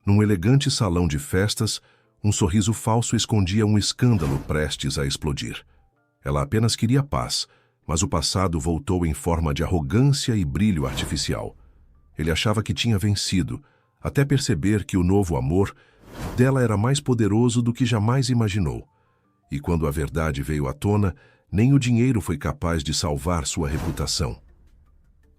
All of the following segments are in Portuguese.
Num elegante salão de festas, um sorriso falso escondia um escândalo prestes a explodir. Ela apenas queria paz, mas o passado voltou em forma de arrogância e brilho artificial. Ele achava que tinha vencido, até perceber que o novo amor dela era mais poderoso do que jamais imaginou. E quando a verdade veio à tona, nem o dinheiro foi capaz de salvar sua reputação.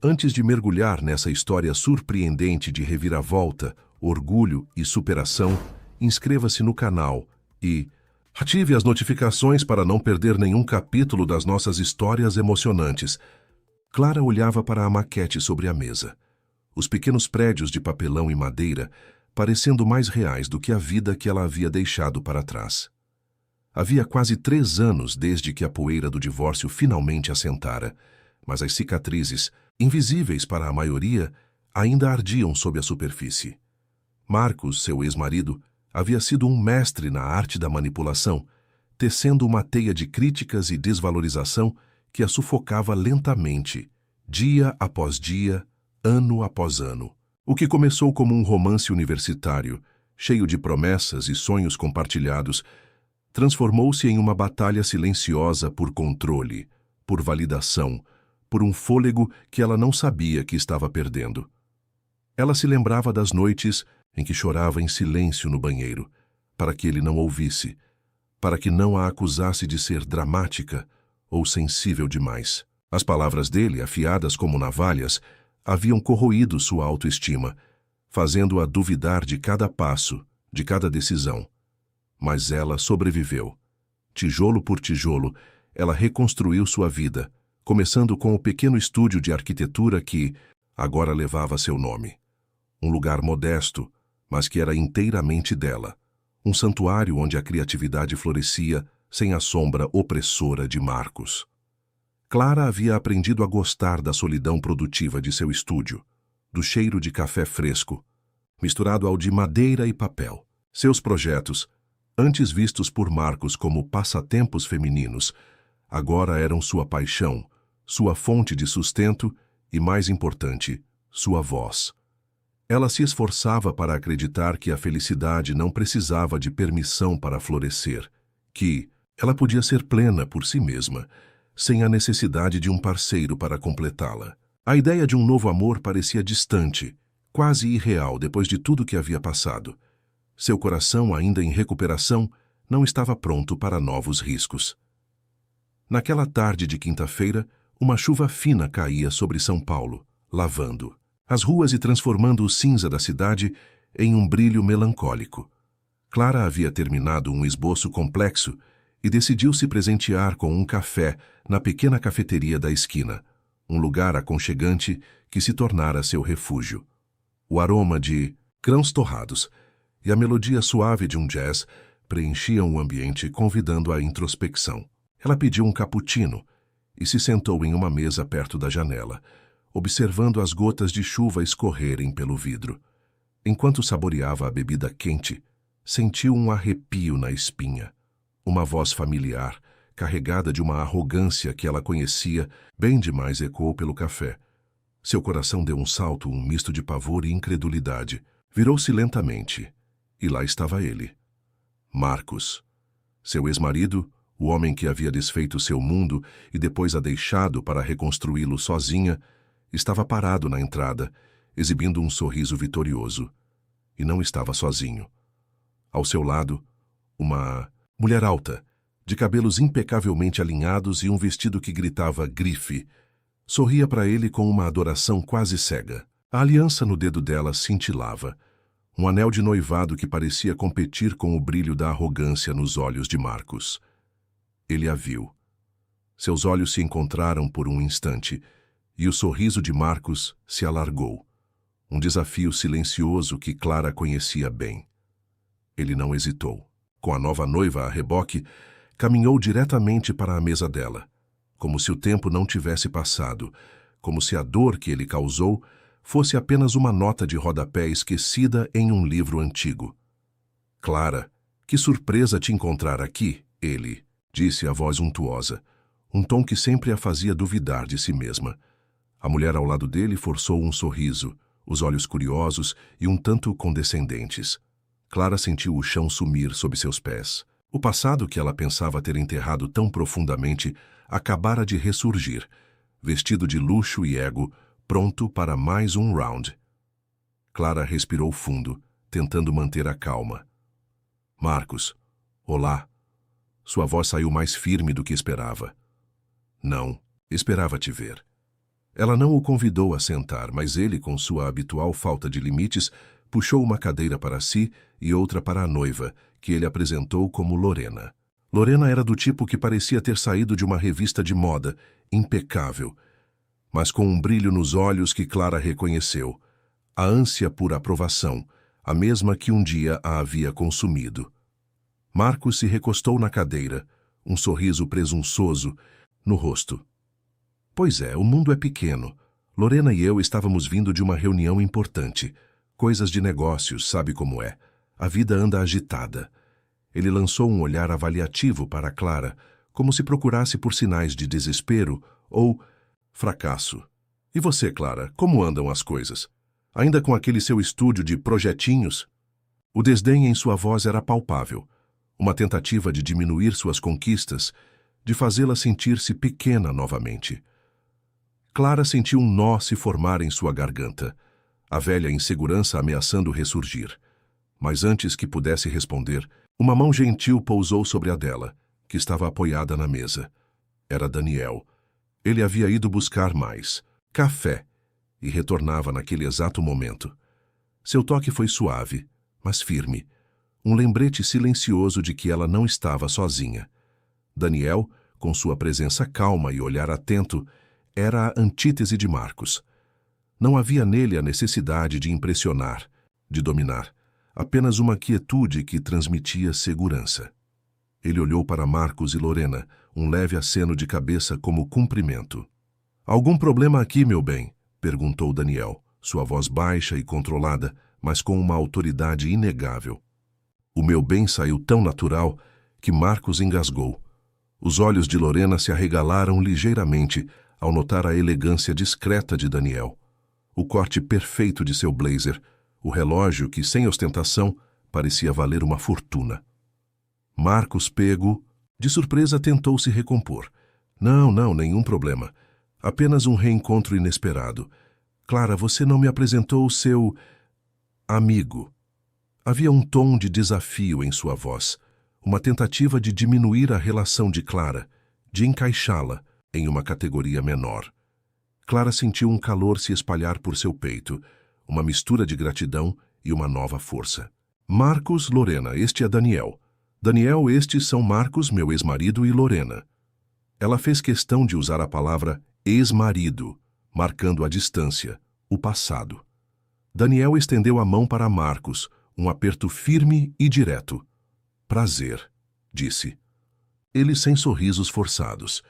Antes de mergulhar nessa história surpreendente de reviravolta, orgulho e superação, inscreva-se no canal e ative as notificações para não perder nenhum capítulo das nossas histórias emocionantes. Clara olhava para a maquete sobre a mesa. Os pequenos prédios de papelão e madeira parecendo mais reais do que a vida que ela havia deixado para trás. Havia quase 3 anos desde que a poeira do divórcio finalmente assentara, mas as cicatrizes, invisíveis para a maioria, ainda ardiam sob a superfície. Marcos, seu ex-marido, havia sido um mestre na arte da manipulação, tecendo uma teia de críticas e desvalorização que a sufocava lentamente, dia após dia, ano após ano. O que começou como um romance universitário, cheio de promessas e sonhos compartilhados, transformou-se em uma batalha silenciosa por controle, por validação, por um fôlego que ela não sabia que estava perdendo. Ela se lembrava das noites em que chorava em silêncio no banheiro, para que ele não ouvisse, para que não a acusasse de ser dramática ou sensível demais. As palavras dele, afiadas como navalhas, haviam corroído sua autoestima, fazendo-a duvidar de cada passo, de cada decisão. Mas ela sobreviveu. Tijolo por tijolo, ela reconstruiu sua vida, começando com o pequeno estúdio de arquitetura que agora levava seu nome. Um lugar modesto, mas que era inteiramente dela. Um santuário onde a criatividade florescia sem a sombra opressora de Marcos. Clara havia aprendido a gostar da solidão produtiva de seu estúdio, do cheiro de café fresco, misturado ao de madeira e papel. Seus projetos, antes vistos por Marcos como passatempos femininos, agora eram sua paixão, sua fonte de sustento e, mais importante, sua voz. Ela se esforçava para acreditar que a felicidade não precisava de permissão para florescer, que ela podia ser plena por si mesma, sem a necessidade de um parceiro para completá-la. A ideia de um novo amor parecia distante, quase irreal depois de tudo que havia passado. Seu coração, ainda em recuperação, não estava pronto para novos riscos. Naquela tarde de quinta-feira, uma chuva fina caía sobre São Paulo, lavando as ruas e transformando o cinza da cidade em um brilho melancólico. Clara havia terminado um esboço complexo e decidiu se presentear com um café na pequena cafeteria da esquina, um lugar aconchegante que se tornara seu refúgio. O aroma de grãos torrados e a melodia suave de um jazz preenchiam o ambiente, convidando à introspecção. Ela pediu um cappuccino e se sentou em uma mesa perto da janela, observando as gotas de chuva escorrerem pelo vidro. Enquanto saboreava a bebida quente, sentiu um arrepio na espinha. Uma voz familiar, carregada de uma arrogância que ela conhecia, bem demais ecoou pelo café. Seu coração deu um salto, um misto de pavor e incredulidade. Virou-se lentamente, e lá estava ele. Marcos. Seu ex-marido, o homem que havia desfeito seu mundo e depois a deixado para reconstruí-lo sozinha, estava parado na entrada, exibindo um sorriso vitorioso. E não estava sozinho. Ao seu lado, uma mulher alta, de cabelos impecavelmente alinhados e um vestido que gritava grife, sorria para ele com uma adoração quase cega. A aliança no dedo dela cintilava, um anel de noivado que parecia competir com o brilho da arrogância nos olhos de Marcos. Ele a viu. Seus olhos se encontraram por um instante, e o sorriso de Marcos se alargou, um desafio silencioso que Clara conhecia bem. Ele não hesitou. Com a nova noiva a reboque, caminhou diretamente para a mesa dela, como se o tempo não tivesse passado, como se a dor que ele causou fosse apenas uma nota de rodapé esquecida em um livro antigo. Clara, que surpresa te encontrar aqui, ele, disse a voz untuosa, um tom que sempre a fazia duvidar de si mesma. A mulher ao lado dele forçou um sorriso, os olhos curiosos e um tanto condescendentes. Clara sentiu o chão sumir sob seus pés. O passado que ela pensava ter enterrado tão profundamente acabara de ressurgir, vestido de luxo e ego, pronto para mais um round. Clara respirou fundo, tentando manter a calma. Marcos, olá. Sua voz saiu mais firme do que esperava. Não, esperava te ver. Ela não o convidou a sentar, mas ele, com sua habitual falta de limites, puxou uma cadeira para si e outra para a noiva, que ele apresentou como Lorena. Lorena era do tipo que parecia ter saído de uma revista de moda, impecável, mas com um brilho nos olhos que Clara reconheceu, a ânsia por aprovação, a mesma que um dia a havia consumido. Marcos se recostou na cadeira, um sorriso presunçoso no rosto. Pois é, o mundo é pequeno. Lorena e eu estávamos vindo de uma reunião importante. Coisas de negócios, sabe como é. A vida anda agitada. Ele lançou um olhar avaliativo para Clara, como se procurasse por sinais de desespero ou fracasso. E você, Clara, como andam as coisas? Ainda com aquele seu estúdio de projetinhos? O desdém em sua voz era palpável. Uma tentativa de diminuir suas conquistas, de fazê-la sentir-se pequena novamente. Clara sentiu um nó se formar em sua garganta, a velha insegurança ameaçando ressurgir. Mas antes que pudesse responder, uma mão gentil pousou sobre a dela, que estava apoiada na mesa. Era Daniel. Ele havia ido buscar mais café e retornava naquele exato momento. Seu toque foi suave, mas firme, um lembrete silencioso de que ela não estava sozinha. Daniel, com sua presença calma e olhar atento, era a antítese de Marcos. Não havia nele a necessidade de impressionar, de dominar, apenas uma quietude que transmitia segurança. Ele olhou para Marcos e Lorena, um leve aceno de cabeça como cumprimento. "Algum problema aqui, meu bem?" perguntou Daniel, sua voz baixa e controlada, mas com uma autoridade inegável. O meu bem saiu tão natural que Marcos engasgou. Os olhos de Lorena se arregalaram ligeiramente ao notar a elegância discreta de Daniel, o corte perfeito de seu blazer, o relógio que, sem ostentação, parecia valer uma fortuna. Marcos, pego, de surpresa tentou se recompor. Não, nenhum problema. Apenas um reencontro inesperado. Clara, você não me apresentou o seu amigo. Havia um tom de desafio em sua voz, uma tentativa de diminuir a relação de Clara, de encaixá-la em uma categoria menor. Clara sentiu um calor se espalhar por seu peito, uma mistura de gratidão e uma nova força. Marcos, Lorena, este é Daniel. Daniel, estes são Marcos, meu ex-marido, e Lorena. Ela fez questão de usar a palavra ex-marido, marcando a distância, o passado. Daniel estendeu a mão para Marcos, um aperto firme e direto. Prazer, disse. Ele sem sorrisos forçados.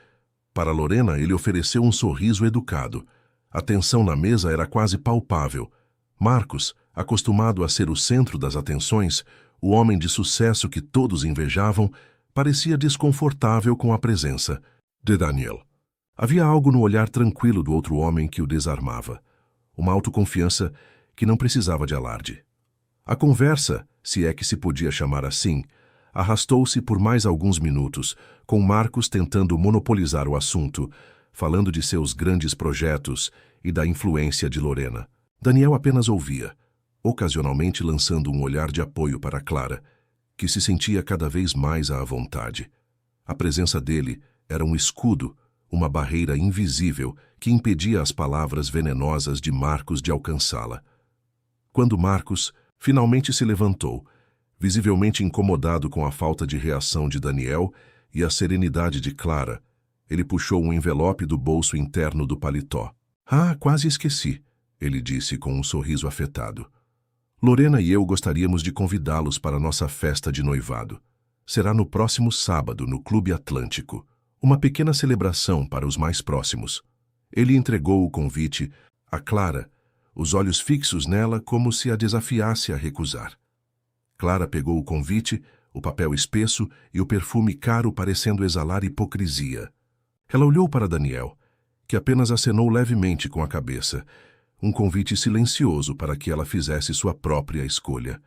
Para Lorena, ele ofereceu um sorriso educado. A tensão na mesa era quase palpável. Marcos, acostumado a ser o centro das atenções, o homem de sucesso que todos invejavam, parecia desconfortável com a presença de Daniel. Havia algo no olhar tranquilo do outro homem que o desarmava. Uma autoconfiança que não precisava de alarde. A conversa, se é que se podia chamar assim, arrastou-se por mais alguns minutos, com Marcos tentando monopolizar o assunto, falando de seus grandes projetos e da influência de Lorena. Daniel apenas ouvia, ocasionalmente lançando um olhar de apoio para Clara, que se sentia cada vez mais à vontade. A presença dele era um escudo, uma barreira invisível que impedia as palavras venenosas de Marcos de alcançá-la. Quando Marcos finalmente se levantou, visivelmente incomodado com a falta de reação de Daniel e a serenidade de Clara, ele puxou um envelope do bolso interno do paletó. "Ah, quase esqueci", ele disse com um sorriso afetado. "Lorena e eu gostaríamos de convidá-los para nossa festa de noivado. Será no próximo sábado, no Clube Atlântico. Uma pequena celebração para os mais próximos." Ele entregou o convite a Clara, os olhos fixos nela como se a desafiasse a recusar. Clara pegou o convite, o papel espesso e o perfume caro parecendo exalar hipocrisia. Ela olhou para Daniel, que apenas acenou levemente com a cabeça, um convite silencioso para que ela fizesse sua própria escolha.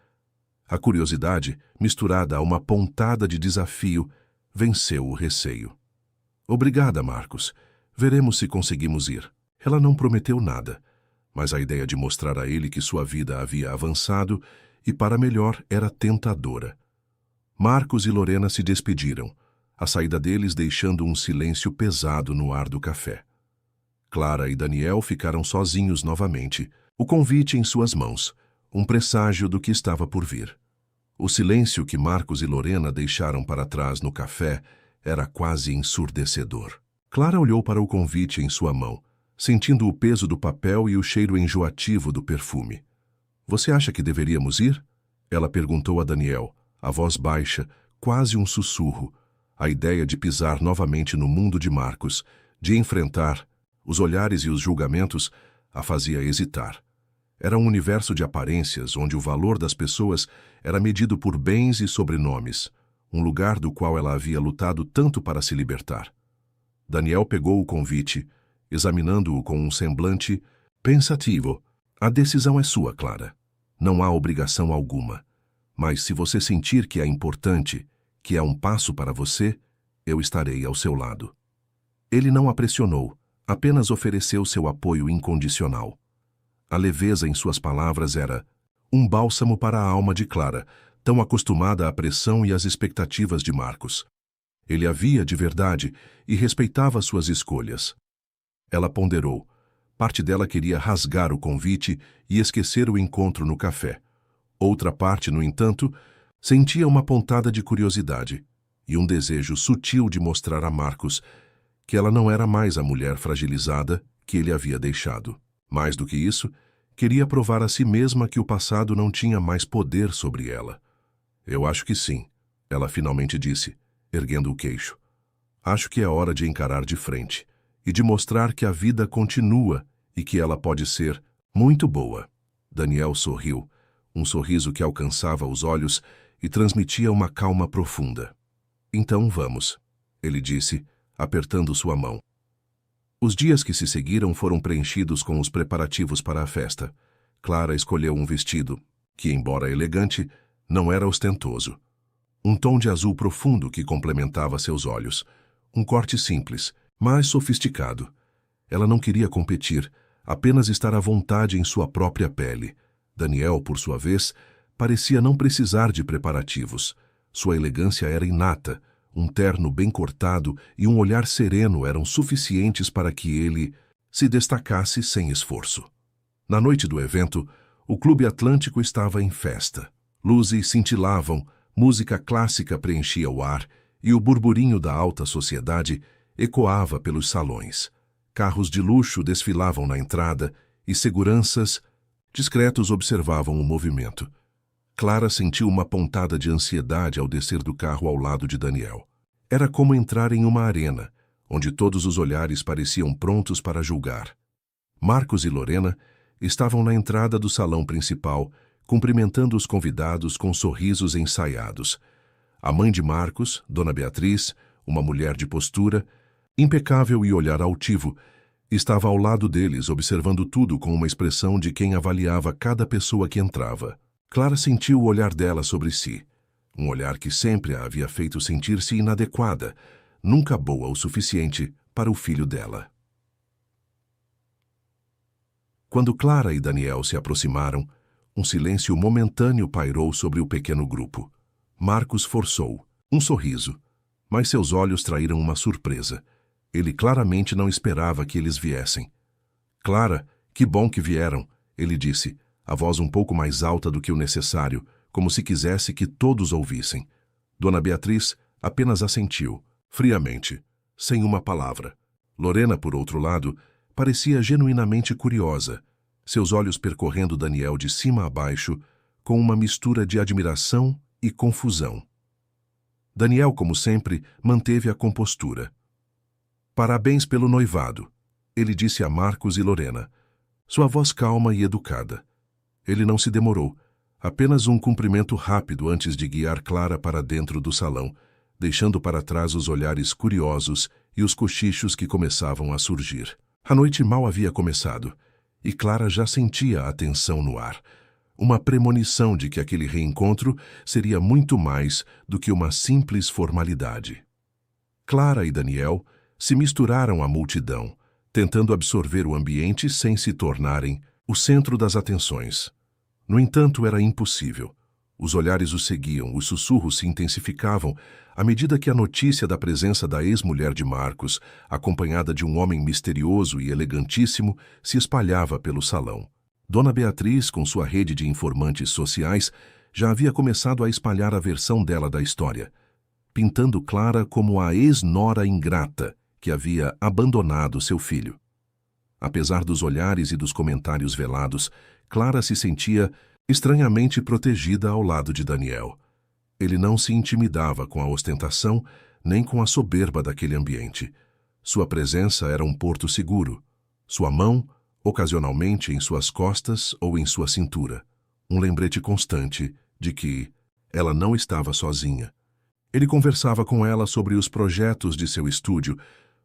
A curiosidade, misturada a uma pontada de desafio, venceu o receio. Obrigada, Marcos. Veremos se conseguimos ir. Ela não prometeu nada, mas a ideia de mostrar a ele que sua vida havia avançado e para melhor era tentadora. Marcos e Lorena se despediram, a saída deles deixando um silêncio pesado no ar do café. Clara e Daniel ficaram sozinhos novamente, o convite em suas mãos, um presságio do que estava por vir. O silêncio que Marcos e Lorena deixaram para trás no café era quase ensurdecedor. Clara olhou para o convite em sua mão, sentindo o peso do papel e o cheiro enjoativo do perfume. Você acha que deveríamos ir? Ela perguntou a Daniel, a voz baixa, quase um sussurro. A ideia de pisar novamente no mundo de Marcos, de enfrentar os olhares e os julgamentos, a fazia hesitar. Era um universo de aparências onde o valor das pessoas era medido por bens e sobrenomes, um lugar do qual ela havia lutado tanto para se libertar. Daniel pegou o convite, examinando-o com um semblante pensativo. A decisão é sua, Clara. Não há obrigação alguma. Mas se você sentir que é importante, que é um passo para você, eu estarei ao seu lado. Ele não a pressionou, apenas ofereceu seu apoio incondicional. A leveza em suas palavras era um bálsamo para a alma de Clara, tão acostumada à pressão e às expectativas de Marcos. Ele a via de verdade e respeitava suas escolhas. Ela ponderou. Parte dela queria rasgar o convite e esquecer o encontro no café. Outra parte, no entanto, sentia uma pontada de curiosidade e um desejo sutil de mostrar a Marcos que ela não era mais a mulher fragilizada que ele havia deixado. Mais do que isso, queria provar a si mesma que o passado não tinha mais poder sobre ela. Eu acho que sim, ela finalmente disse, erguendo o queixo. Acho que é hora de encarar de frente e de mostrar que a vida continua e que ela pode ser muito boa. Daniel sorriu, um sorriso que alcançava os olhos e transmitia uma calma profunda. Então vamos, ele disse, apertando sua mão. Os dias que se seguiram foram preenchidos com os preparativos para a festa. Clara escolheu um vestido que, embora elegante, não era ostentoso. Um tom de azul profundo que complementava seus olhos. Um corte simples, mas sofisticado. Ela não queria competir, apenas estar à vontade em sua própria pele. Daniel, por sua vez, parecia não precisar de preparativos. Sua elegância era inata, um terno bem cortado e um olhar sereno eram suficientes para que ele se destacasse sem esforço. Na noite do evento, o Clube Atlântico estava em festa. Luzes cintilavam, música clássica preenchia o ar e o burburinho da alta sociedade ecoava pelos salões. Carros de luxo desfilavam na entrada e seguranças discretos observavam o movimento. Clara sentiu uma pontada de ansiedade ao descer do carro ao lado de Daniel. Era como entrar em uma arena, onde todos os olhares pareciam prontos para julgar. Marcos e Lorena estavam na entrada do salão principal, cumprimentando os convidados com sorrisos ensaiados. A mãe de Marcos, Dona Beatriz, uma mulher de postura, impecável e olhar altivo, estava ao lado deles, observando tudo com uma expressão de quem avaliava cada pessoa que entrava. Clara sentiu o olhar dela sobre si, um olhar que sempre a havia feito sentir-se inadequada, nunca boa o suficiente para o filho dela. Quando Clara e Daniel se aproximaram, um silêncio momentâneo pairou sobre o pequeno grupo. Marcos forçou um sorriso, mas seus olhos traíram uma surpresa. Ele claramente não esperava que eles viessem. Clara, que bom que vieram, ele disse, a voz um pouco mais alta do que o necessário, como se quisesse que todos ouvissem. Dona Beatriz apenas assentiu, friamente, sem uma palavra. Lorena, por outro lado, parecia genuinamente curiosa, seus olhos percorrendo Daniel de cima a baixo, com uma mistura de admiração e confusão. Daniel, como sempre, manteve a compostura. Parabéns pelo noivado, ele disse a Marcos e Lorena, sua voz calma e educada. Ele não se demorou, apenas um cumprimento rápido antes de guiar Clara para dentro do salão, deixando para trás os olhares curiosos e os cochichos que começavam a surgir. A noite mal havia começado, e Clara já sentia a tensão no ar, uma premonição de que aquele reencontro seria muito mais do que uma simples formalidade. Clara e Daniel se misturaram à multidão, tentando absorver o ambiente sem se tornarem o centro das atenções. No entanto, era impossível. Os olhares o seguiam, os sussurros se intensificavam à medida que a notícia da presença da ex-mulher de Marcos, acompanhada de um homem misterioso e elegantíssimo, se espalhava pelo salão. Dona Beatriz, com sua rede de informantes sociais, já havia começado a espalhar a versão dela da história, pintando Clara como a ex-nora ingrata que havia abandonado seu filho. Apesar dos olhares e dos comentários velados, Clara se sentia estranhamente protegida ao lado de Daniel. Ele não se intimidava com a ostentação nem com a soberba daquele ambiente. Sua presença era um porto seguro. Sua mão, ocasionalmente em suas costas ou em sua cintura. Um lembrete constante de que ela não estava sozinha. Ele conversava com ela sobre os projetos de seu estúdio,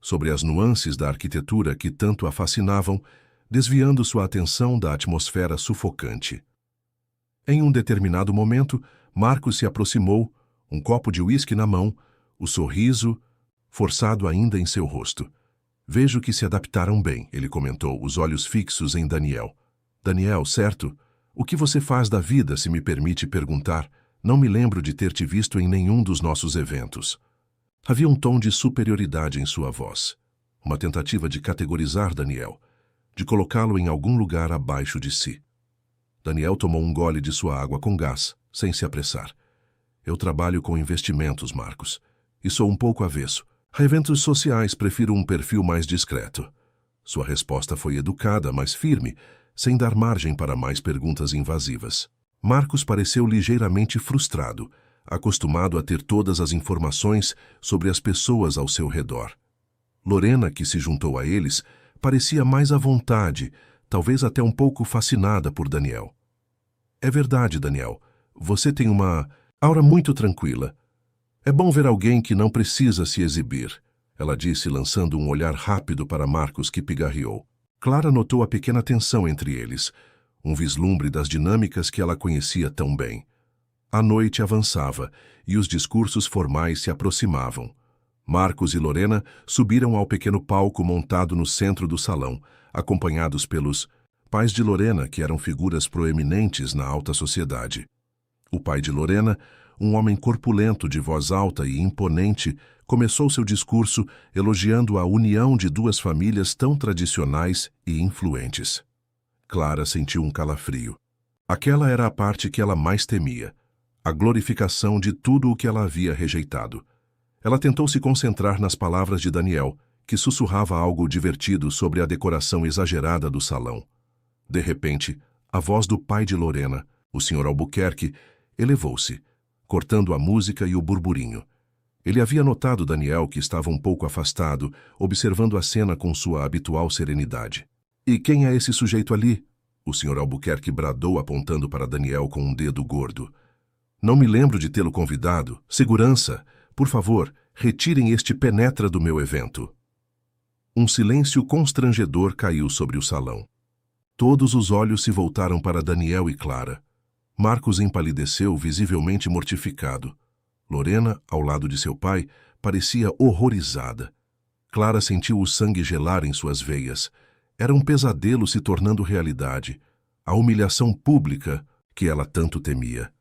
sobre as nuances da arquitetura que tanto a fascinavam, desviando sua atenção da atmosfera sufocante. Em um determinado momento, Marcos se aproximou, um copo de uísque na mão, o sorriso forçado ainda em seu rosto. Vejo que se adaptaram bem, ele comentou, os olhos fixos em Daniel. Daniel, certo? O que você faz da vida, se me permite perguntar? Não me lembro de ter te visto em nenhum dos nossos eventos. Havia um tom de superioridade em sua voz. Uma tentativa de categorizar Daniel, de colocá-lo em algum lugar abaixo de si. Daniel tomou um gole de sua água com gás, sem se apressar. Eu trabalho com investimentos, Marcos, e sou um pouco avesso. A eventos sociais prefiro um perfil mais discreto. Sua resposta foi educada, mas firme, sem dar margem para mais perguntas invasivas. Marcos pareceu ligeiramente frustrado, acostumado a ter todas as informações sobre as pessoas ao seu redor. Lorena, que se juntou a eles, parecia mais à vontade, talvez até um pouco fascinada por Daniel. É verdade, Daniel. Você tem uma aura muito tranquila. É bom ver alguém que não precisa se exibir, ela disse, lançando um olhar rápido para Marcos, que pigarreou. Clara notou a pequena tensão entre eles, um vislumbre das dinâmicas que ela conhecia tão bem. A noite avançava e os discursos formais se aproximavam. Marcos e Lorena subiram ao pequeno palco montado no centro do salão, acompanhados pelos pais de Lorena, que eram figuras proeminentes na alta sociedade. O pai de Lorena, um homem corpulento de voz alta e imponente, começou seu discurso elogiando a união de duas famílias tão tradicionais e influentes. Clara sentiu um calafrio. Aquela era a parte que ela mais temia, a glorificação de tudo o que ela havia rejeitado. Ela tentou se concentrar nas palavras de Daniel, que sussurrava algo divertido sobre a decoração exagerada do salão. De repente, a voz do pai de Lorena, o Sr. Albuquerque, elevou-se, cortando a música e o burburinho. Ele havia notado Daniel, que estava um pouco afastado, observando a cena com sua habitual serenidade. "E quem é esse sujeito ali?" O Sr. Albuquerque bradou, apontando para Daniel com um dedo gordo. "Não me lembro de tê-lo convidado. Segurança! Por favor, retirem este penetra do meu evento." Um silêncio constrangedor caiu sobre o salão. Todos os olhos se voltaram para Daniel e Clara. Marcos empalideceu, visivelmente mortificado. Lorena, ao lado de seu pai, parecia horrorizada. Clara sentiu o sangue gelar em suas veias. Era um pesadelo se tornando realidade, a humilhação pública que ela tanto temia.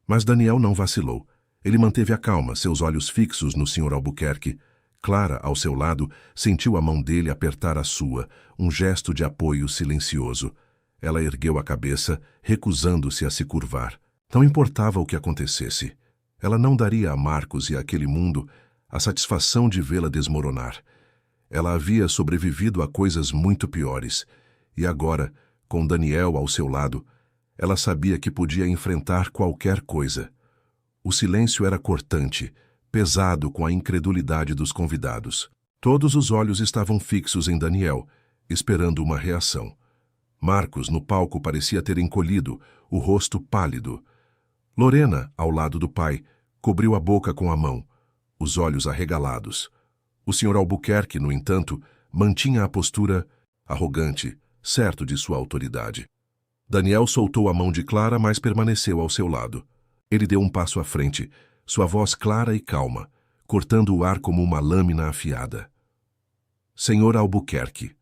Mas Daniel não vacilou. Ele manteve a calma, seus olhos fixos no Sr. Albuquerque. Clara, ao seu lado, sentiu a mão dele apertar a sua, um gesto de apoio silencioso. Ela ergueu a cabeça, recusando-se a se curvar. Não importava o que acontecesse. Ela não daria a Marcos e àquele mundo a satisfação de vê-la desmoronar. Ela havia sobrevivido a coisas muito piores, e agora, com Daniel ao seu lado, ela sabia que podia enfrentar qualquer coisa. O silêncio era cortante, pesado com a incredulidade dos convidados. Todos os olhos estavam fixos em Daniel, esperando uma reação. Marcos, no palco, parecia ter encolhido, o rosto pálido. Lorena, ao lado do pai, cobriu a boca com a mão, os olhos arregalados. O Sr. Albuquerque, no entanto, mantinha a postura arrogante, certo de sua autoridade. Daniel soltou a mão de Clara, mas permaneceu ao seu lado. Ele deu um passo à frente, sua voz clara e calma, cortando o ar como uma lâmina afiada. Senhor Albuquerque,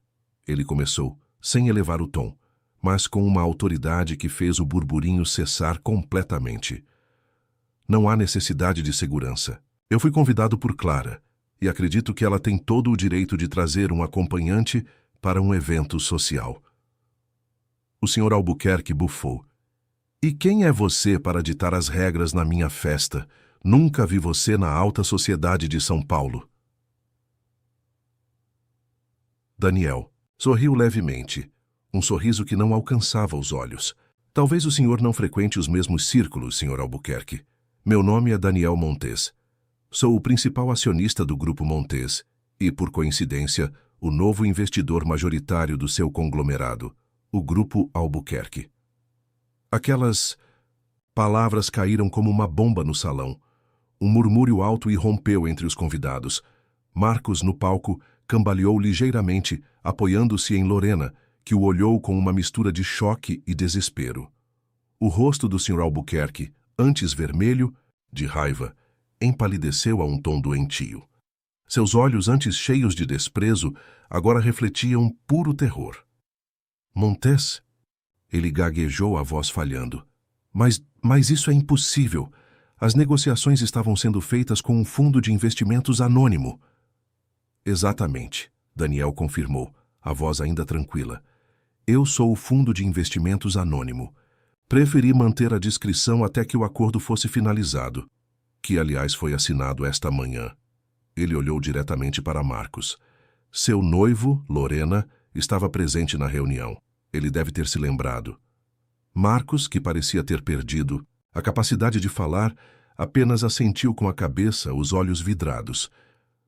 ele começou, sem elevar o tom, mas com uma autoridade que fez o burburinho cessar completamente. Não há necessidade de segurança. Eu fui convidado por Clara, e acredito que ela tem todo o direito de trazer um acompanhante para um evento social. O Sr. Albuquerque bufou. E quem é você para ditar as regras na minha festa? Nunca vi você na alta sociedade de São Paulo. Daniel sorriu levemente, um sorriso que não alcançava os olhos. Talvez o senhor não frequente os mesmos círculos, Sr. Albuquerque. Meu nome é Daniel Montes. Sou o principal acionista do Grupo Montes e, por coincidência, o novo investidor majoritário do seu conglomerado, o Grupo Albuquerque. Aquelas palavras caíram como uma bomba no salão. Um murmúrio alto irrompeu entre os convidados. Marcos, no palco, cambaleou ligeiramente, apoiando-se em Lorena, que o olhou com uma mistura de choque e desespero. O rosto do Sr. Albuquerque, antes vermelho, de raiva, empalideceu a um tom doentio. Seus olhos, antes cheios de desprezo, agora refletiam puro terror. Montes? Ele gaguejou, a voz falhando. Mas isso é impossível. As negociações estavam sendo feitas com um fundo de investimentos anônimo. Exatamente, Daniel confirmou, a voz ainda tranquila. Eu sou o fundo de investimentos anônimo. Preferi manter a discrição até que o acordo fosse finalizado, que, aliás, foi assinado esta manhã. Ele olhou diretamente para Marcos. Seu noivo, Lorena, estava presente na reunião. Ele deve ter se lembrado. Marcos, que parecia ter perdido a capacidade de falar, apenas assentiu com a cabeça, os olhos vidrados.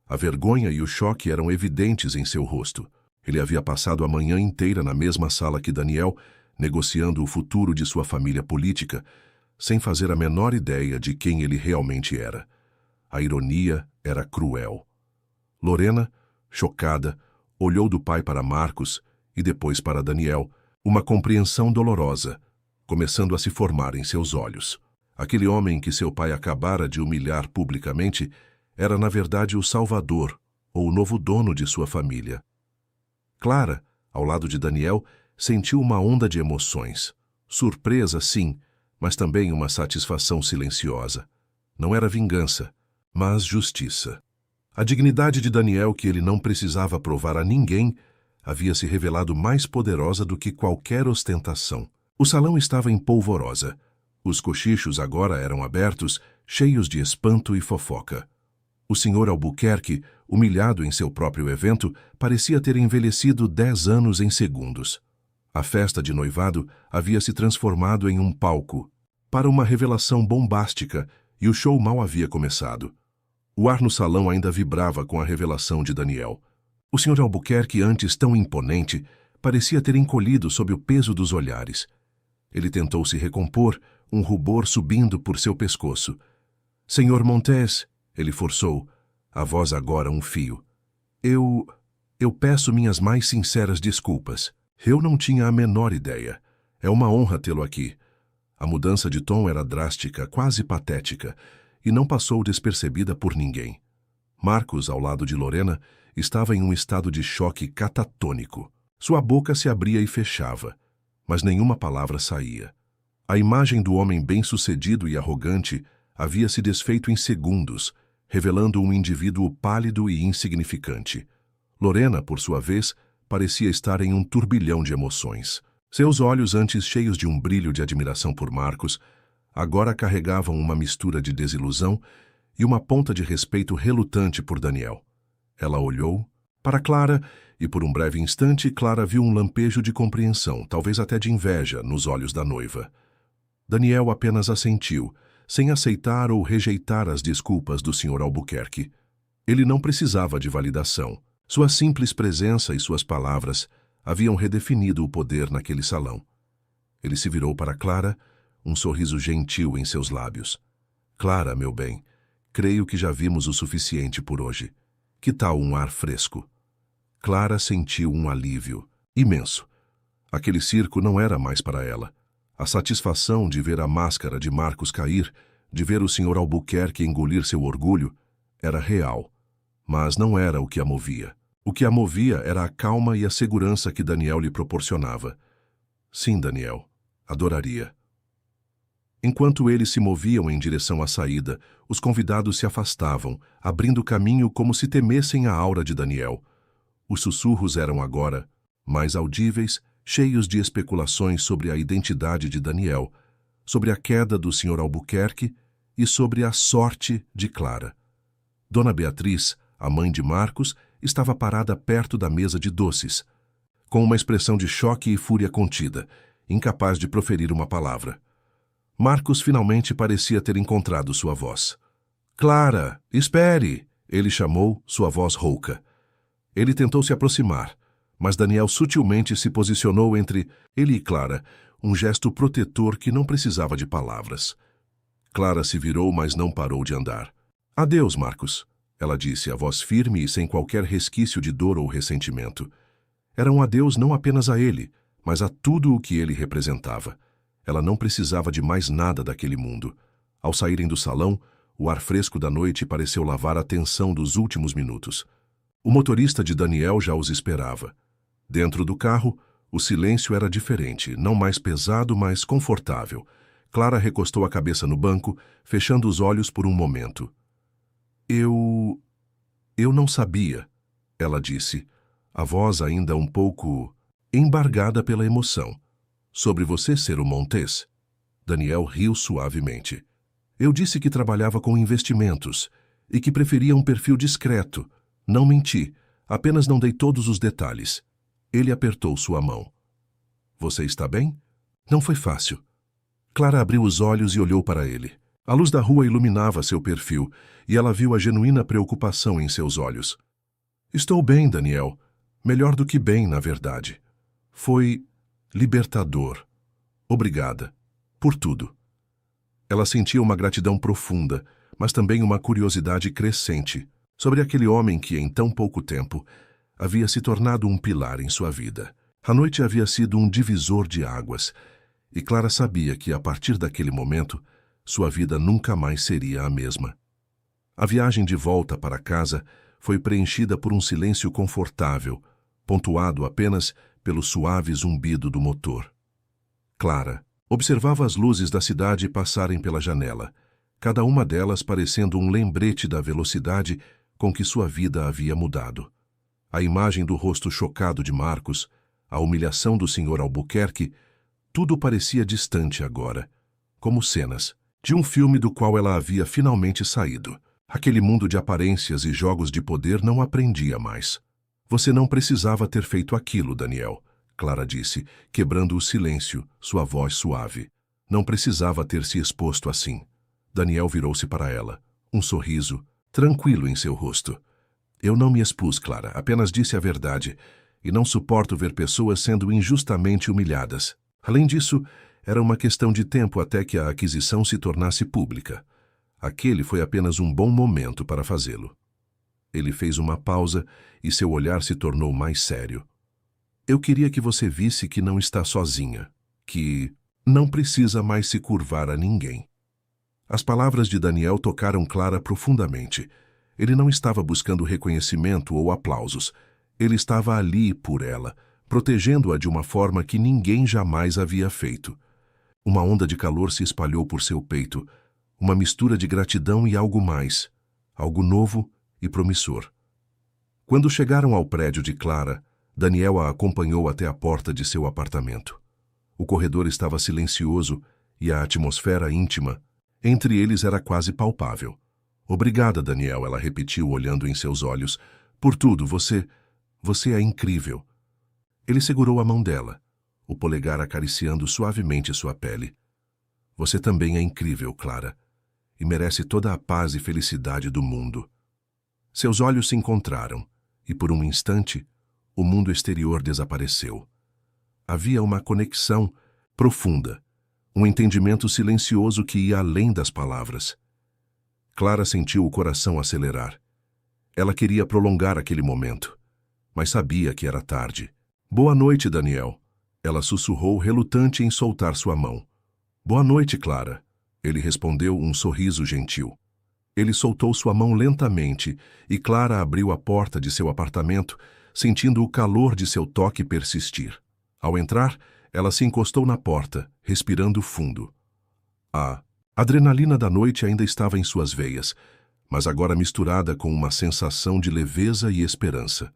A vergonha e o choque eram evidentes em seu rosto. Ele havia passado a manhã inteira na mesma sala que Daniel, negociando o futuro de sua família política, sem fazer a menor ideia de quem ele realmente era. A ironia era cruel. Lorena, chocada, olhou do pai para Marcos e depois para Daniel, uma compreensão dolorosa, começando a se formar em seus olhos. Aquele homem que seu pai acabara de humilhar publicamente era, na verdade, o salvador, ou o novo dono de sua família. Clara, ao lado de Daniel, sentiu uma onda de emoções. Surpresa, sim, mas também uma satisfação silenciosa. Não era vingança, mas justiça. A dignidade de Daniel, que ele não precisava provar a ninguém, havia se revelado mais poderosa do que qualquer ostentação. O salão estava em polvorosa. Os cochichos agora eram abertos, cheios de espanto e fofoca. O Sr. Albuquerque, humilhado em seu próprio evento, parecia ter envelhecido 10 anos em segundos. A festa de noivado havia se transformado em um palco para uma revelação bombástica e o show mal havia começado. O ar no salão ainda vibrava com a revelação de Daniel. O Sr. Albuquerque, antes tão imponente, parecia ter encolhido sob o peso dos olhares. Ele tentou se recompor, um rubor subindo por seu pescoço. Senhor Montes, ele forçou, a voz agora um fio. Eu peço minhas mais sinceras desculpas. Eu não tinha a menor ideia. É uma honra tê-lo aqui. A mudança de tom era drástica, quase patética, e não passou despercebida por ninguém. Marcos, ao lado de Lorena, estava em um estado de choque catatônico. Sua boca se abria e fechava, mas nenhuma palavra saía. A imagem do homem bem-sucedido e arrogante havia se desfeito em segundos, revelando um indivíduo pálido e insignificante. Lorena, por sua vez, parecia estar em um turbilhão de emoções. Seus olhos, antes cheios de um brilho de admiração por Marcos, agora carregavam uma mistura de desilusão e uma ponta de respeito relutante por Daniel. Ela olhou para Clara e, por um breve instante, Clara viu um lampejo de compreensão, talvez até de inveja, nos olhos da noiva. Daniel apenas assentiu, sem aceitar ou rejeitar as desculpas do Sr. Albuquerque. Ele não precisava de validação. Sua simples presença e suas palavras haviam redefinido o poder naquele salão. Ele se virou para Clara, um sorriso gentil em seus lábios. Clara, meu bem, creio que já vimos o suficiente por hoje. Que tal um ar fresco? Clara sentiu um alívio imenso. Aquele circo não era mais para ela. A satisfação de ver a máscara de Marcos cair, de ver o Sr. Albuquerque engolir seu orgulho, era real, mas não era o que a movia. O que a movia era a calma e a segurança que Daniel lhe proporcionava. Sim, Daniel, adoraria. Enquanto eles se moviam em direção à saída, os convidados se afastavam, abrindo caminho como se temessem a aura de Daniel. Os sussurros eram agora mais audíveis, cheios de especulações sobre a identidade de Daniel, sobre a queda do Sr. Albuquerque e sobre a sorte de Clara. Dona Beatriz, a mãe de Marcos, estava parada perto da mesa de doces, com uma expressão de choque e fúria contida, incapaz de proferir uma palavra. Marcos finalmente parecia ter encontrado sua voz. "Clara, espere!" Ele chamou, sua voz rouca. Ele tentou se aproximar, mas Daniel sutilmente se posicionou entre ele e Clara, um gesto protetor que não precisava de palavras. Clara se virou, mas não parou de andar. "Adeus, Marcos", ela disse, a voz firme e sem qualquer resquício de dor ou ressentimento. Era um adeus não apenas a ele, mas a tudo o que ele representava. Ela não precisava de mais nada daquele mundo. Ao saírem do salão, o ar fresco da noite pareceu lavar a tensão dos últimos minutos. O motorista de Daniel já os esperava. Dentro do carro, o silêncio era diferente, não mais pesado, mas confortável. Clara recostou a cabeça no banco, fechando os olhos por um momento. Eu não sabia", ela disse, a voz ainda um pouco embargada pela emoção. "Sobre você ser o Montes?" Daniel riu suavemente. "Eu disse que trabalhava com investimentos e que preferia um perfil discreto. Não menti, apenas não dei todos os detalhes." Ele apertou sua mão. "Você está bem?" Não foi fácil. Clara abriu os olhos e olhou para ele. A luz da rua iluminava seu perfil e ela viu a genuína preocupação em seus olhos. "Estou bem, Daniel. Melhor do que bem, na verdade. Foi libertador. Obrigada. Por tudo." Ela sentia uma gratidão profunda, mas também uma curiosidade crescente sobre aquele homem que, em tão pouco tempo, havia se tornado um pilar em sua vida. A noite havia sido um divisor de águas, e Clara sabia que, a partir daquele momento, sua vida nunca mais seria a mesma. A viagem de volta para casa foi preenchida por um silêncio confortável, pontuado apenas pelo suave zumbido do motor. Clara observava as luzes da cidade passarem pela janela, cada uma delas parecendo um lembrete da velocidade com que sua vida havia mudado. A imagem do rosto chocado de Marcos, a humilhação do Sr. Albuquerque, tudo parecia distante agora, como cenas de um filme do qual ela havia finalmente saído. Aquele mundo de aparências e jogos de poder não aprendia mais. "Você não precisava ter feito aquilo, Daniel", Clara disse, quebrando o silêncio, sua voz suave. "Não precisava ter se exposto assim." Daniel virou-se para ela, um sorriso tranquilo em seu rosto. "Eu não me expus, Clara, apenas disse a verdade, e não suporto ver pessoas sendo injustamente humilhadas. Além disso, era uma questão de tempo até que a aquisição se tornasse pública. Aquele foi apenas um bom momento para fazê-lo." Ele fez uma pausa e seu olhar se tornou mais sério. "Eu queria que você visse que não está sozinha, que não precisa mais se curvar a ninguém." As palavras de Daniel tocaram Clara profundamente. Ele não estava buscando reconhecimento ou aplausos. Ele estava ali por ela, protegendo-a de uma forma que ninguém jamais havia feito. Uma onda de calor se espalhou por seu peito, uma mistura de gratidão e algo mais, algo novo e promissor. Quando chegaram ao prédio de Clara, Daniel a acompanhou até a porta de seu apartamento. O corredor estava silencioso e a atmosfera íntima entre eles era quase palpável. "Obrigada, Daniel", ela repetiu, olhando em seus olhos. "Por tudo, você é incrível." Ele segurou a mão dela, o polegar acariciando suavemente sua pele. "Você também é incrível, Clara, e merece toda a paz e felicidade do mundo." Seus olhos se encontraram, e por um instante, o mundo exterior desapareceu. Havia uma conexão profunda, um entendimento silencioso que ia além das palavras. Clara sentiu o coração acelerar. Ela queria prolongar aquele momento, mas sabia que era tarde. "Boa noite, Daniel." Ela sussurrou, relutante em soltar sua mão. Boa noite, Clara. Ele respondeu, um sorriso gentil. Ele soltou sua mão lentamente e Clara abriu a porta de seu apartamento, sentindo o calor de seu toque persistir. Ao entrar, ela se encostou na porta, respirando fundo. A adrenalina da noite ainda estava em suas veias, mas agora misturada com uma sensação de leveza e esperança.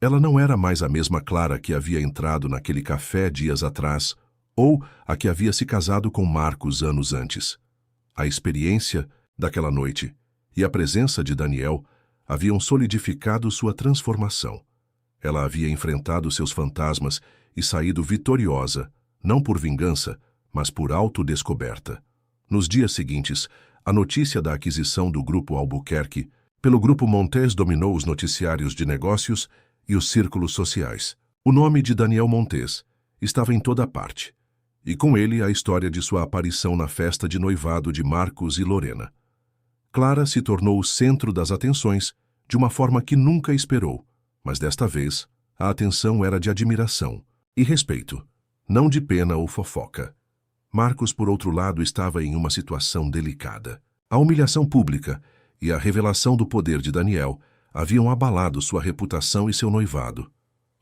Ela não era mais a mesma Clara que havia entrado naquele café dias atrás, ou a que havia se casado com Marcos anos antes. A experiência daquela noite e a presença de Daniel haviam solidificado sua transformação. Ela havia enfrentado seus fantasmas e saído vitoriosa, não por vingança, mas por autodescoberta. Nos dias seguintes, a notícia da aquisição do Grupo Albuquerque pelo Grupo Montes dominou os noticiários de negócios e os círculos sociais. O nome de Daniel Montes estava em toda parte, e com ele a história de sua aparição na festa de noivado de Marcos e Lorena. Clara se tornou o centro das atenções de uma forma que nunca esperou, mas desta vez a atenção era de admiração e respeito, não de pena ou fofoca. Marcos, por outro lado, estava em uma situação delicada. A humilhação pública e a revelação do poder de Daniel haviam abalado sua reputação e seu noivado.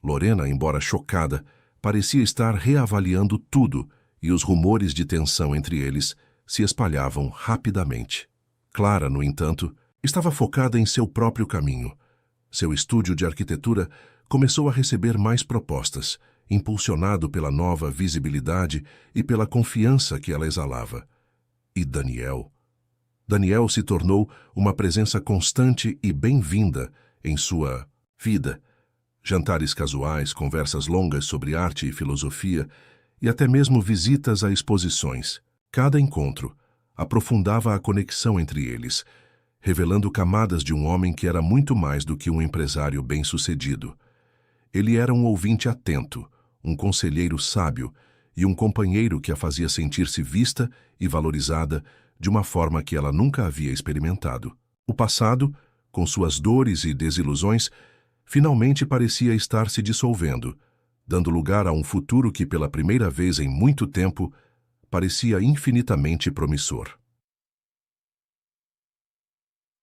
Lorena, embora chocada, parecia estar reavaliando tudo e os rumores de tensão entre eles se espalhavam rapidamente. Clara, no entanto, estava focada em seu próprio caminho. Seu estúdio de arquitetura começou a receber mais propostas, impulsionado pela nova visibilidade e pela confiança que ela exalava. E Daniel? Daniel se tornou uma presença constante e bem-vinda em sua vida. Jantares casuais, conversas longas sobre arte e filosofia e até mesmo visitas a exposições. Cada encontro aprofundava a conexão entre eles, revelando camadas de um homem que era muito mais do que um empresário bem-sucedido. Ele era um ouvinte atento, um conselheiro sábio e um companheiro que a fazia sentir-se vista e valorizada de uma forma que ela nunca havia experimentado. O passado, com suas dores e desilusões, finalmente parecia estar se dissolvendo, dando lugar a um futuro que, pela primeira vez em muito tempo, parecia infinitamente promissor.